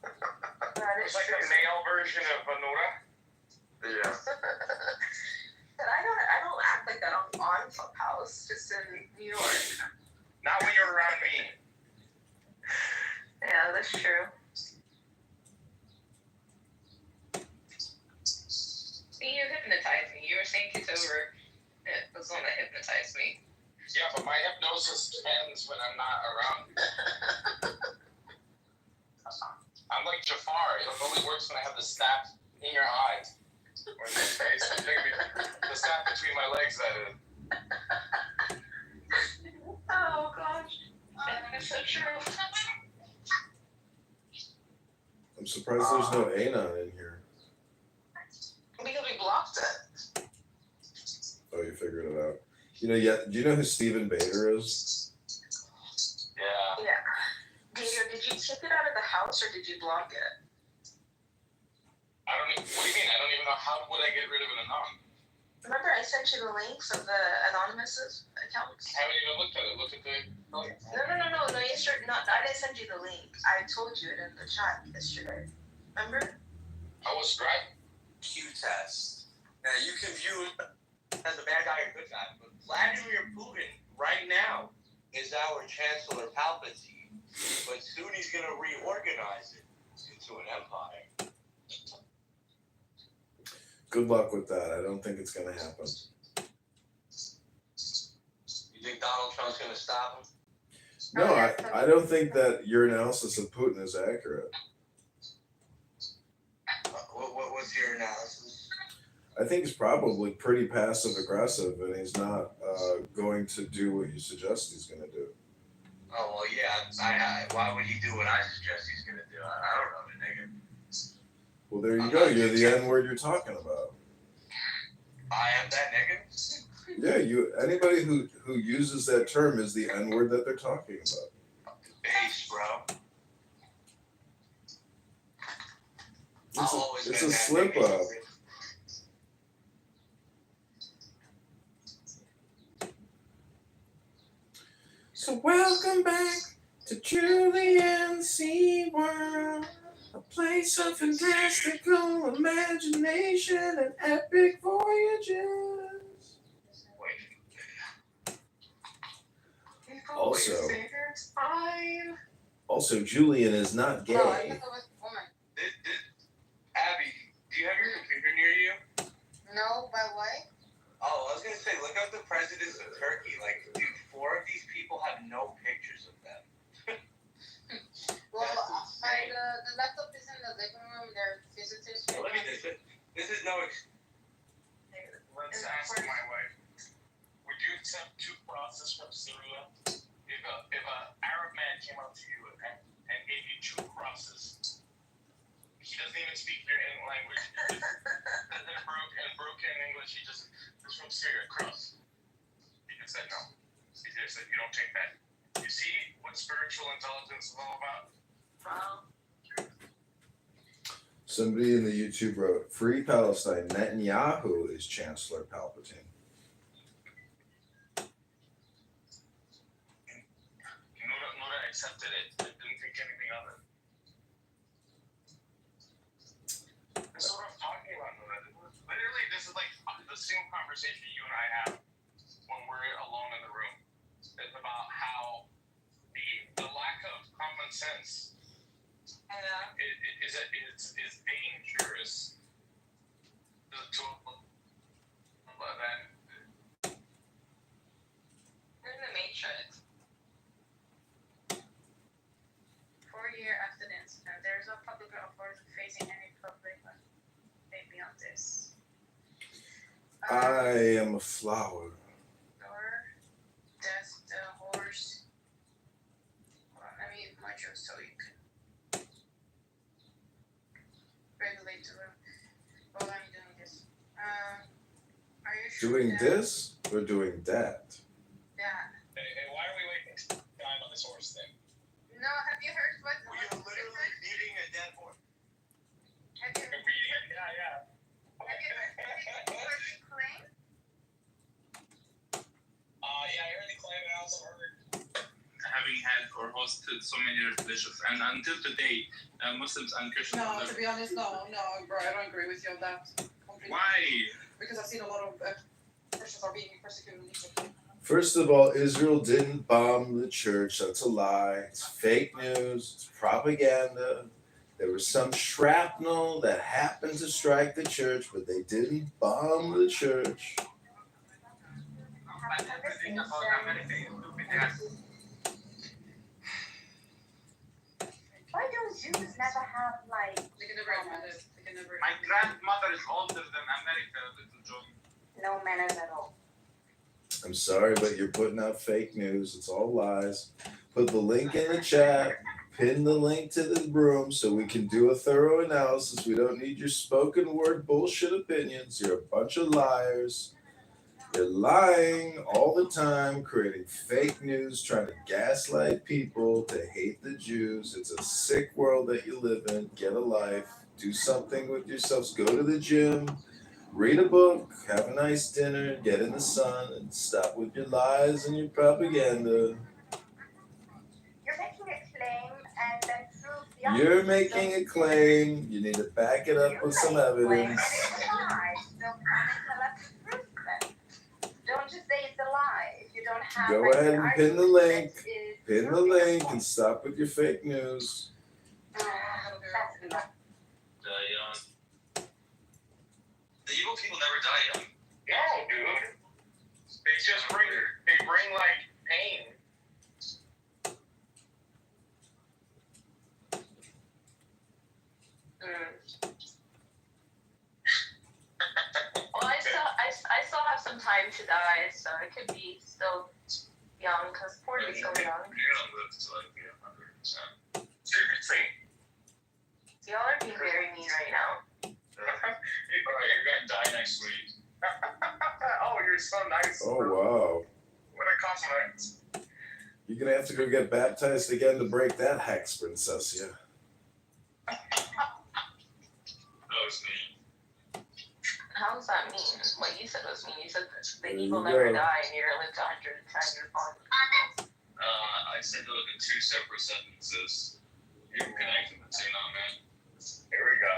It's like a male version of Vanora. Yeah. But I don't act like that on Clubhouse, just in New York. Not when you're around me. Yeah, that's true. You hypnotize remember. It was one that hypnotized me. Yeah, but my hypnosis ends when I'm not around. I'm like Jafar. It only works when I have the snap in your eyes. Or in your face. The snap between my legs, that is. Oh gosh. That is so true. I'm surprised there's no Anon in here. Because we blocked it. Oh, you figured it out. You know, yeah. Do you know who Stephen Bader is? Yeah. Yeah. Diego, did you kick it out of the house or did you block it? What do you mean? I don't even know. How would I get rid of an anon? Remember I sent you the links of the anonymous accounts? I haven't even looked at it. Look at the. No, you should not. I didn't send you the link. I told you it in the chat yesterday. Remember? I was driving. Q test. Now you can view it as a bad guy or good guy, but Vladimir Putin right now is our Chancellor Palpatine, but soon he's gonna reorganize it into an empire. Good luck with that. I don't think it's gonna happen. You think Donald Trump's gonna stop him? No, I don't think that your analysis of Putin is accurate. What's your analysis? I think he's probably pretty passive aggressive, and he's not going to do what you suggest he's going to do. Oh well, yeah. Why would he do what I suggest he's gonna do? I don't know, the nigga. Well, there you go. You're the N-word you're talking about. I am that nigga. Yeah, anybody who uses that term is the N-word that they're talking about. Base, bro. It's a slip up. So welcome back to Julian SeaWorld, a place of fantastical imagination and epic voyages. Also, Julian is not gay. Abby, do you have your computer near you? No, by what? Oh, I was gonna say, look up the presidents of Turkey. Like, dude, 4 of these people have no pictures of them. Well, the laptop is in the living room. They're visitors. Well, this is no. Let's ask my wife. Would you accept 2 crosses from Syria? If a Arab man came up to you and gave you 2 crosses, he doesn't even speak your language. In broken English, he just is from Syria. Cross. You can say no. He just said you don't take that. You see what spiritual intelligence is all about? Somebody in the YouTube wrote, "Free Palestine. Netanyahu is Chancellor Palpatine." Nora accepted it. Didn't think anything of it. That's what I'm talking about, Nora. Literally, this is like the same conversation you and I have when we're alone in the room. It's about how the lack of common sense is dangerous to They're in the Matrix. 4 years after the incident, there is no public authority facing any public beyond this. I am a flower. That's the horse. Hold on, let me merge it so you can regulate the room. While I'm doing this. Are you sure? Doing this or doing that? Yeah. Hey, why are we wasting time on this horse thing? No, have you heard what? We are literally eating a dead horse. Have you heard? Yeah. Have you heard the claim? Yeah, I heard the claim, and I also heard. Having had or hosted so many religions, and until today, Muslims and Christians. No, to be honest, no, bro, I don't agree with you on that. Completely. Why? Because I've seen a lot of Christians are being persecuted in Egypt. First of all, Israel didn't bomb the church. That's a lie. It's fake news. It's propaganda. There was some shrapnel that happened to strike the church, but they didn't bomb the church. have a everything about conversation. America is stupid ass. Why don't Jews never have like They can never admit it. They can never. My grandmother is older than America, little John. no manners at all? I'm sorry, but you're putting out fake news. It's all lies. Put the link in the chat. Pin the link to the room so we can do a thorough analysis. We don't need your spoken word bullshit opinions. You're a bunch of liars. You're lying all the time, creating fake news, trying to gaslight people to hate the Jews. It's a sick world that you live in. Get a life. Do something with yourselves. Go to the gym. Read a book. Have a nice dinner. Get in the sun. And stop with your lies and your propaganda. You're making a claim and then prove the opposite. You're making a claim. You need to back it up with some evidence. It's a lie. So come and tell us the truth then. Don't just say it's a lie if you don't have. Go like, ahead an and pin the argument link. that is Pin the proving link a and stop with your fake news. That's enough. The evil people never die young. No, dude. They just bring like pain. Well, I still have some time to die, so it could be still young because 40 is still young. You're gonna live to like be 100%. Seriously. So y'all are being very mean right now. You're gonna die next week. Oh, you're so nice. Oh, wow. What a compliment. You're going to have to go get baptized again to break that hex, Princess. Yeah. That was me. How does that mean? What you said was mean. You said that the There evil you never go. die and you're gonna live to 110 years on. I said those in two separate sentences. You can connect them to now, man. Here we go.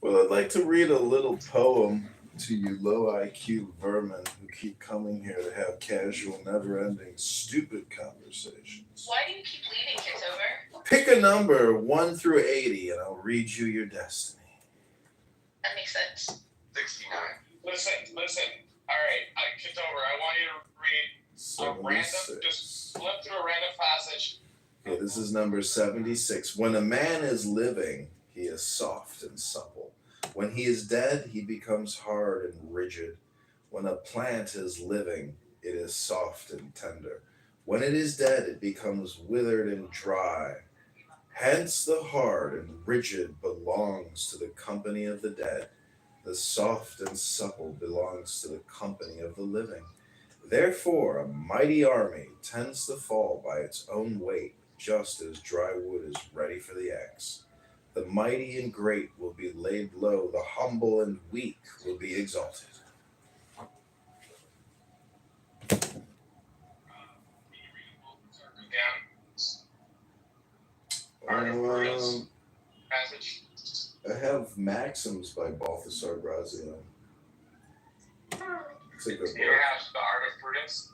Well, I'd like to read a little poem to you low IQ vermin who keep coming here to have casual, never-ending, stupid conversations. Why do you keep leaving, Kitover? Pick a number 1 through 80 and I'll read you your destiny. That makes sense. 69. Listen. All right, Kitover, I want you to read a random, 76. just flip through a random passage. Okay, this is number 76. When a man is living, he is soft and supple. When he is dead, he becomes hard and rigid. When a plant is living, it is soft and tender. When it is dead, it becomes withered and dry. Hence the hard and rigid belongs to the company of the dead. The soft and supple belongs to the company of the living. Therefore, a mighty army tends to fall by its own weight, just as dry wood is ready for the axe. The mighty and great will be laid low, the humble and weak will be exalted. Passage. I have Maxims by Balthasar Graziano. It's a good You book. don't have the Art of Prudence?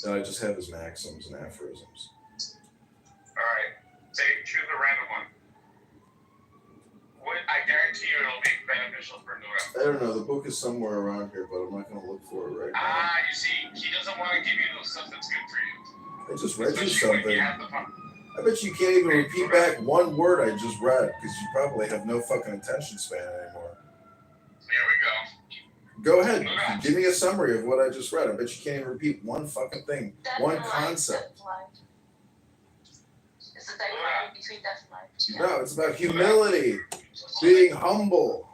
No, I just have his maxims and aphorisms. Alright. Choose a random one. I guarantee you it'll be beneficial for Nora. I don't know, the book is somewhere around here, but I'm not going to look for it right now. You see, he doesn't want to give you the stuff that's good for you. I just read you Especially when something. you have the fun. I bet you can't even repeat back one word I just read because you probably have no fucking attention span anymore. Here we go. Go ahead. Give me a summary of what I just read. I bet you can't even repeat one fucking thing, one concept. It's a dichotomy between death and life. No, it's about humility, being humble.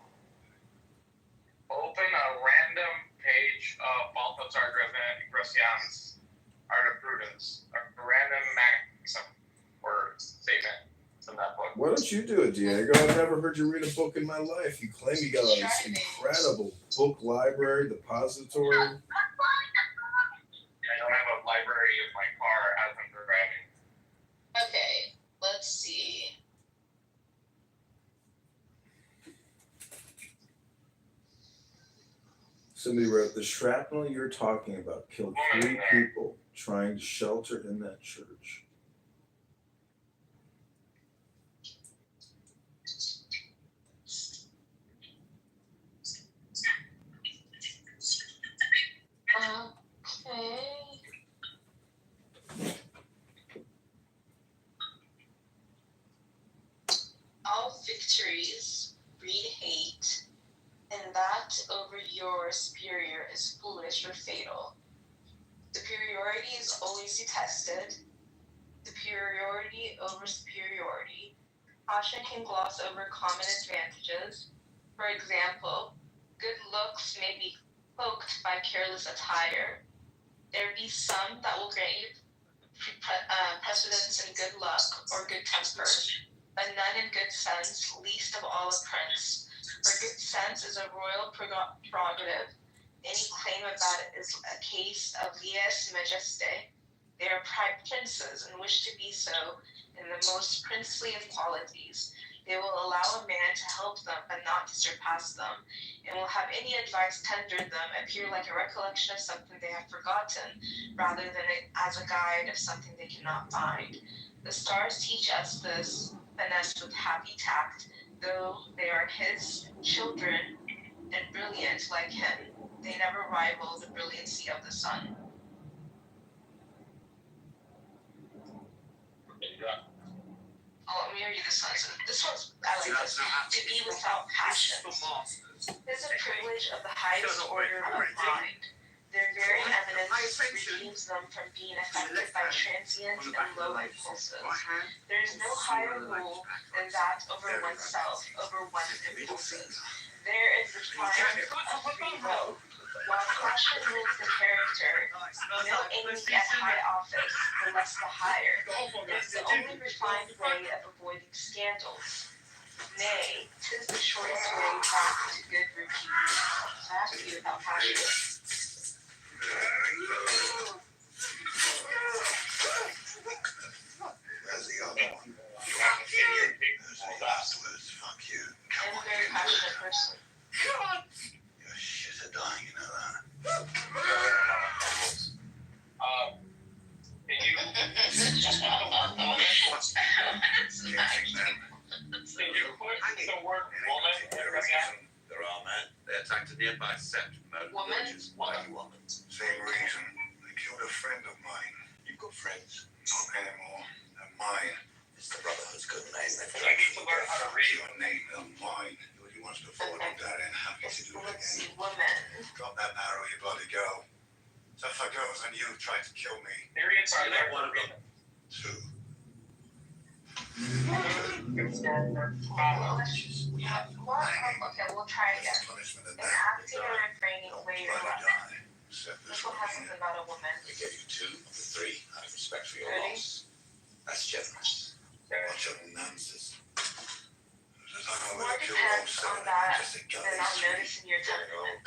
Open a random page of Balthasar Graciano's Art of Prudence. A random maxim or statement from that book. Why don't you do it, Diego? I've never heard you read a book in my life. You claim you got this incredible book library, depository. Yeah, I don't have a library in my car as I'm driving. Okay, let's see. Somebody wrote, the shrapnel you're talking about killed 3 people trying to shelter in that church. victories breed hate, and that over your superior is foolish or fatal. Superiority is always detested. Superiority over superiority. Caution can gloss over common advantages. For example, good looks may be cloaked by careless attire. There be some that will grant you precedence in good luck or good temper, but none in good sense, least of all a prince. For good sense is a royal prerogative. Any claim of that is a case of lies majesté. They are princes and wish to be so in the most princely of qualities. They will allow a man to help them, but not to surpass them, and will have any advice tendered them appear like a recollection of something they have forgotten, rather than as a guide of something they cannot find. The stars teach us this finesse with happy tact, though they are his children and brilliant like him. They never rival the brilliancy of the sun. Oh, let me read this one. So this one's, I like this. To be without passion. This is a privilege of the highest order of mind. Their very eminence redeems them from being affected by transient and low impulses. There is no higher rule than that over oneself, over one's impulses. There is the triumph of free will. While passion rules the character, no enemy at high office, the less the higher. It is the only refined way of avoiding scandals. Nay, 'tis the shortest way back to good repute. So I have to be without passion. Where's the other one? Afterwards, fuck you. I'm a very passionate person. You're shit at dying, you know that. Can you? Can you put the word woman in the gap? There are men. They attacked a nearby set. Woman? Why woman? Same reason. They killed a friend of mine. You've got friends? Not anymore. They're mine. It's the Brotherhood's good name. You need to learn how to read. Your name, they're mine. Nobody wants to fall on that and happy to do it again. Woman. Drop that arrow, you bloody girl. Tougher girls than you tried to kill me. Periods are there. One of them. Two. Okay, we'll try again. In acting or refraining away your love. This one has something about a woman. We gave you 2 of the 3 out of respect for your Ready? loss. That's generous. Watch your nonsense. More depends on that than on noticing your temperament.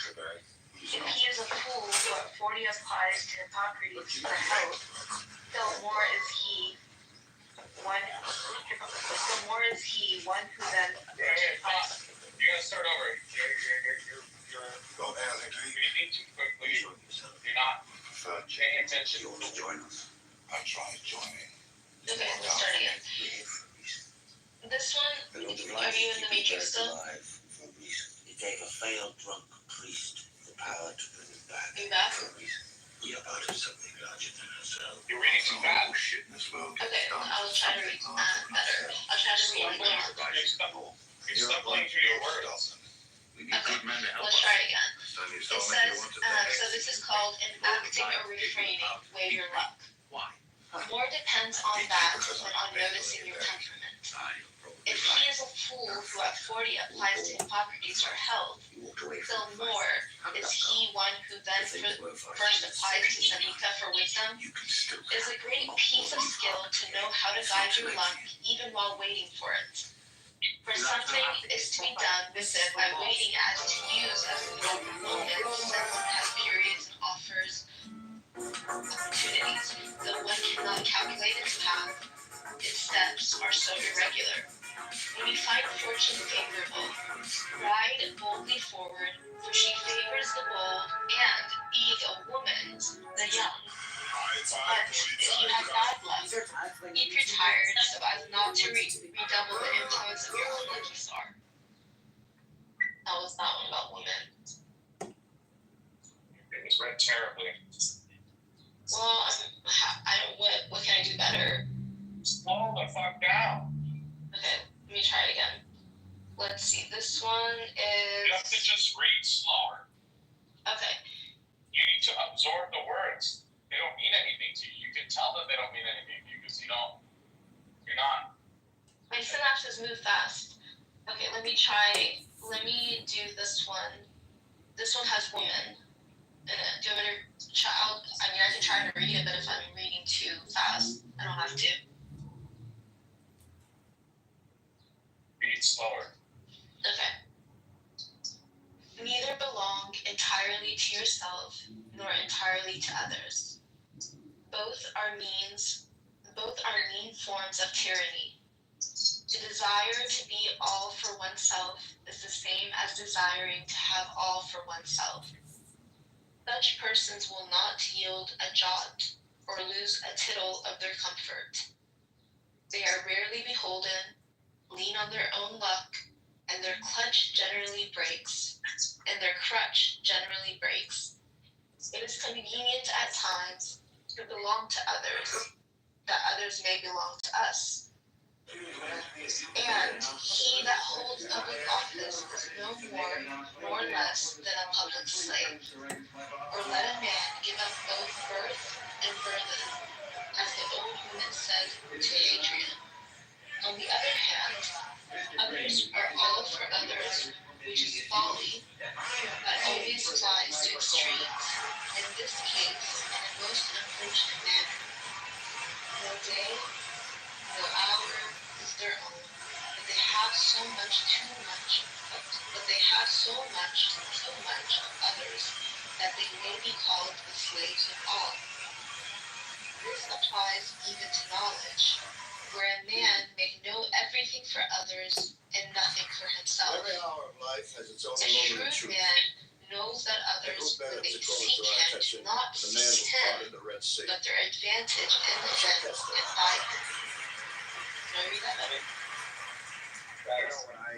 If he is a fool, what 40 applies to Hippocrates for health, still more is he one who then first You're gonna start over. You're Go down there, do you? reading too quickly. You're not paying attention. You want to join us? I tried joining. Okay, let's start again. This one, are you in the Matrix still? He gave a failed drunk priest the power to bring him back. Are you back? We are part of something larger than ourselves. You're reading too fast. Shit in this world. Okay, I'll try to read better. I'll try to read more. You're stumbling through your words. We need good men to help Let's us. try again. Son, you It told me says, you wanted to so this is called in acting or refraining, weigh your luck. Why? More depends on that than on noticing your temperament. If he is a fool who at 40 applies to Hippocrates for health, still more is he one who then first applies to Seneca for wisdom. It is a great piece of skill to know how to guide your luck even while waiting for it. For something is to be done with it by waiting as to use as the moment since it has periods and offers opportunities, though one cannot calculate its path, its steps are so irregular. When you find fortune favorable, ride boldly forward, for she favors the bold, and, being a woman, the young. But if you have bad luck, keep retired so as not to redouble the influence of your unlucky star. That was that one about women. It was read terribly. Well, what can I do better? Slow the fuck down. Okay, let me try it again. let's see. This one is. You have to just read slower. Okay. You need to absorb the words. They don't mean anything to you. You can tell that they don't mean anything to you because you're not. My synapses move fast. Okay, let me do this one. This one has woman in it. Do you want me to child? I mean, I can try to read it, but if I'm reading too fast, I don't have to. Read slower. Okay. Neither belong entirely to yourself nor entirely to others. Both are mean forms of tyranny. The desire to be all for oneself is the same as desiring to have all for oneself. Such persons will not yield a jot or lose a tittle of their comfort. They are rarely beholden, lean on their own luck, and their crutch generally breaks. It is convenient at times to belong to others, that others may belong to us. And he that holds public office is no more nor less than a public slave. Or let a man give up both birth and burthen, as the old woman said to Adrian. On the other hand, others are all for others, which is folly, that always flies to extremes. In this case, in a most unfortunate manner. No day, no hour is their own, but they have so much of others, that they may be called the slaves of all. This applies even to knowledge, where a man may know everything for others and nothing for himself. Every hour of life has its own A moment of shrewd truth. man knows that others, when they seek him, do not The man seek who fought him, in the Red Sea. but their advantage in him and by him. Can I read that better? When I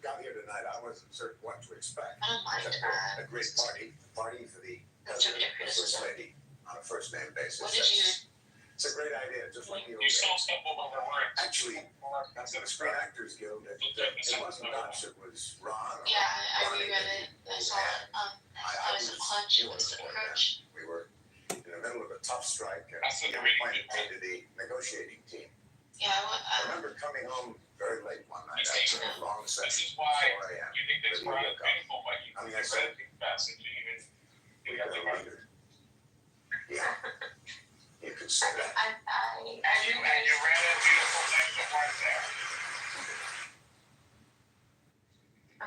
got here tonight, I wasn't certain what to expect. I don't mind. A great party for the Constructive First criticism. Lady on a first name basis. What did you? It's a great idea, just like you. You still stumble over words. Actually, that's the Screen Actors Guild. It wasn't Dutch, it was Ron. Yeah, I reread it. I saw it. I was a clutch. What is it? Crutch. We were in the middle of a tough strike, and That's what we the were reading appointed to the negotiating team. Yeah, I remember coming home very late one night after a long This session, is why 4 a.m. you think this product is painful, but you I mean, read I said- it fast and didn't even We you have got the a leader. Yeah, you could say that. And you read a beautiful text of right there.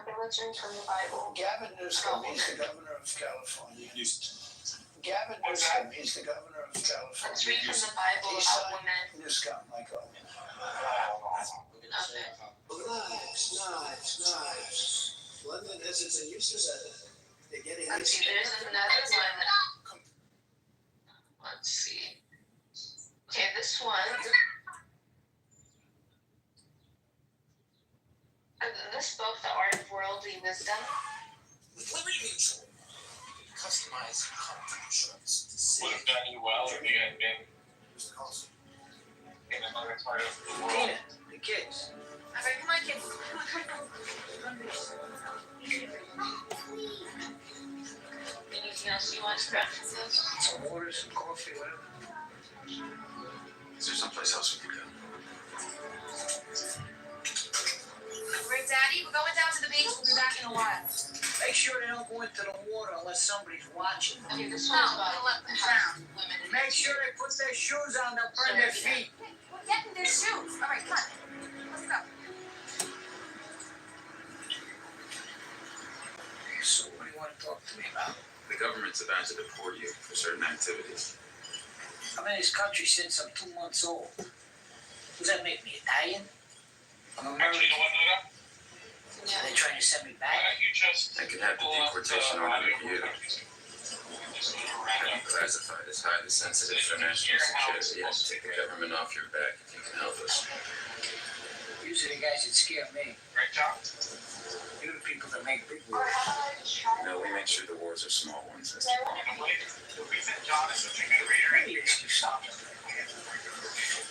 Okay, let's read from the Bible. Gavin Newsom, he's the governor of California. Gavin Newsom, he's the governor of California. Let's read from the Bible about women. Newsom, Michael. Okay. Knives. London has its uses at it. They're getting Let's see, there's another one. Let's see. Okay, this one. This book, The Art of Worldly Wisdom. With Liberty Mutual, customize comfort insurance to Would save. have done you well if you had been in another part of the world. Tina, the kids. All right, come on, kids. Anything else you want to reference? Some water, some coffee, whatever. Is there someplace else we could go? Great, Daddy. We're going down to the beach. We'll be back in a while. Make sure they don't go into the water unless somebody's watching. Okay, this No, one's about we'll let them how drown. women. Make sure they put their shoes on, they'll burn their feet. We're getting their shoes. All right, come on. Let's go. So what do you want to talk to me about? The government's about to deport you for certain activities. I'm in this country since I'm 2 months old. Does that make me Italian? I'm Actually, American. you know what, Luda? Yeah. Are they trying to send me Why back? don't you just They could have the pull up deportation order reviewed. Just do a random. Classified as highly sensitive for national security. You have to take the government off your back if you can help us. Usually the guys that scare me. Great job. You're the people that make big wars. No, we make sure the wars are small ones. That's The reason John is such a good reader Maybe it's too soft.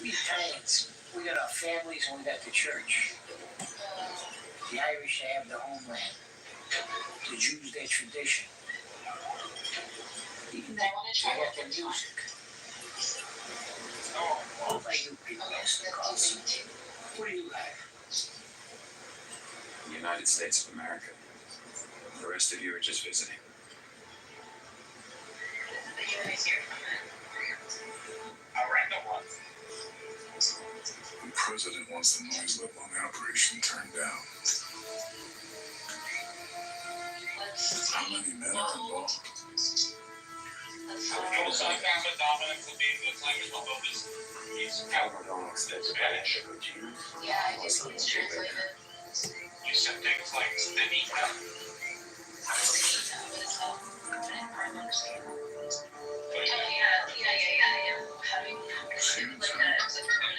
We Italians, we got our families and we got the church. The Irish have their homeland. The Jews their tradition. Even they have their music. What about you people, Mr. Carlson? What do you have? The United States of America. The rest of you are just visiting. The president wants the noise level on the operation turned down. How many men are involved? Don't expect a bad sugar tea. Yeah, I did see it's translated. You said things like spinning up.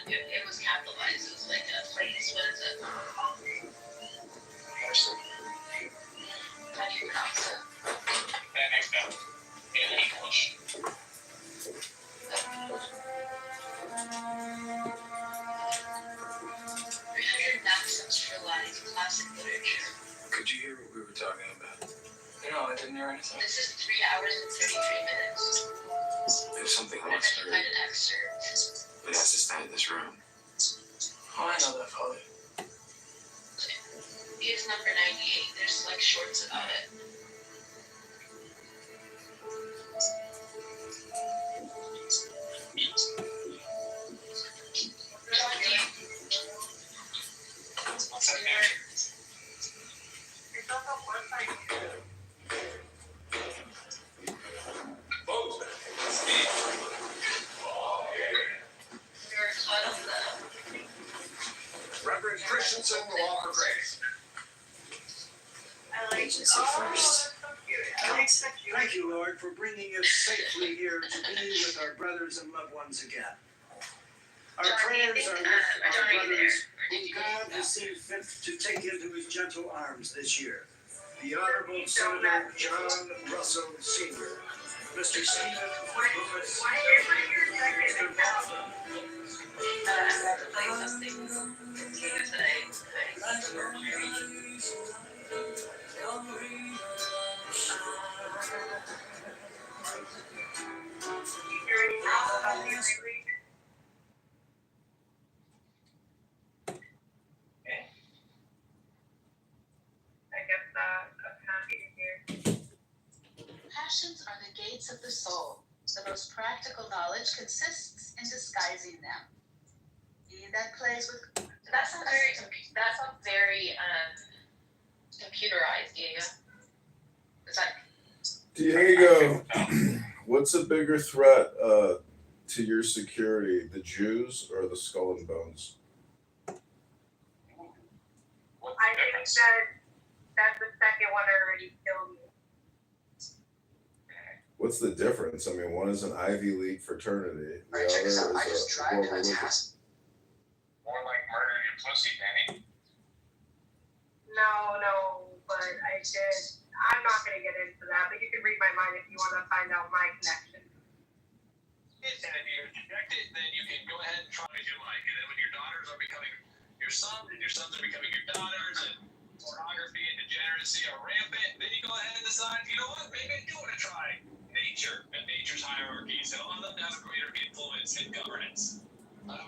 It was capitalized. It was like a place. What is it? How do you pronounce it? That next down. In English. Maxims for life, classic literature. Could you hear what we were talking about? No, I didn't hear anything. This is 3 hours and 33 minutes. There's something I'm else going to find an excerpt. It has to stay in this room. Oh, I know that, Father. It's number 98. There's like shorts about it. What's that there? Reverend Christensen will offer grace. Agency first. Thank you, Lord, for bringing us safely here to be with our brothers and loved ones again. Our prayers are with our brothers whom God has seen fit to take into his gentle arms this year. The Honorable Senator John Russell Sr., Mr. Stephen Lewis, Mr. Martha. Passions are the gates of the soul. The most practical knowledge consists in disguising them. He that plays with That sounds very computerized, yeah. Is that Diego, what's a bigger threat to your security, the Jews or the Skull and Bones? I think that's the second one already killed me. What's the difference? I mean, one is an Ivy League fraternity. The Alright, check this out. other I just is a tried world to religion. attack. More like murder your pussy, Danny. No, but I did. I'm not going to get into that, but you can read my mind if you want to find out my connection. And if you're rejected, then you can go ahead and try as you like. And then when your daughters are becoming your sons, and your sons are becoming your daughters, and pornography and degeneracy are rampant, then you go ahead and decide, you know what, maybe I do want to try nature and nature's hierarchies and allow them to have a greater influence in governance. Right.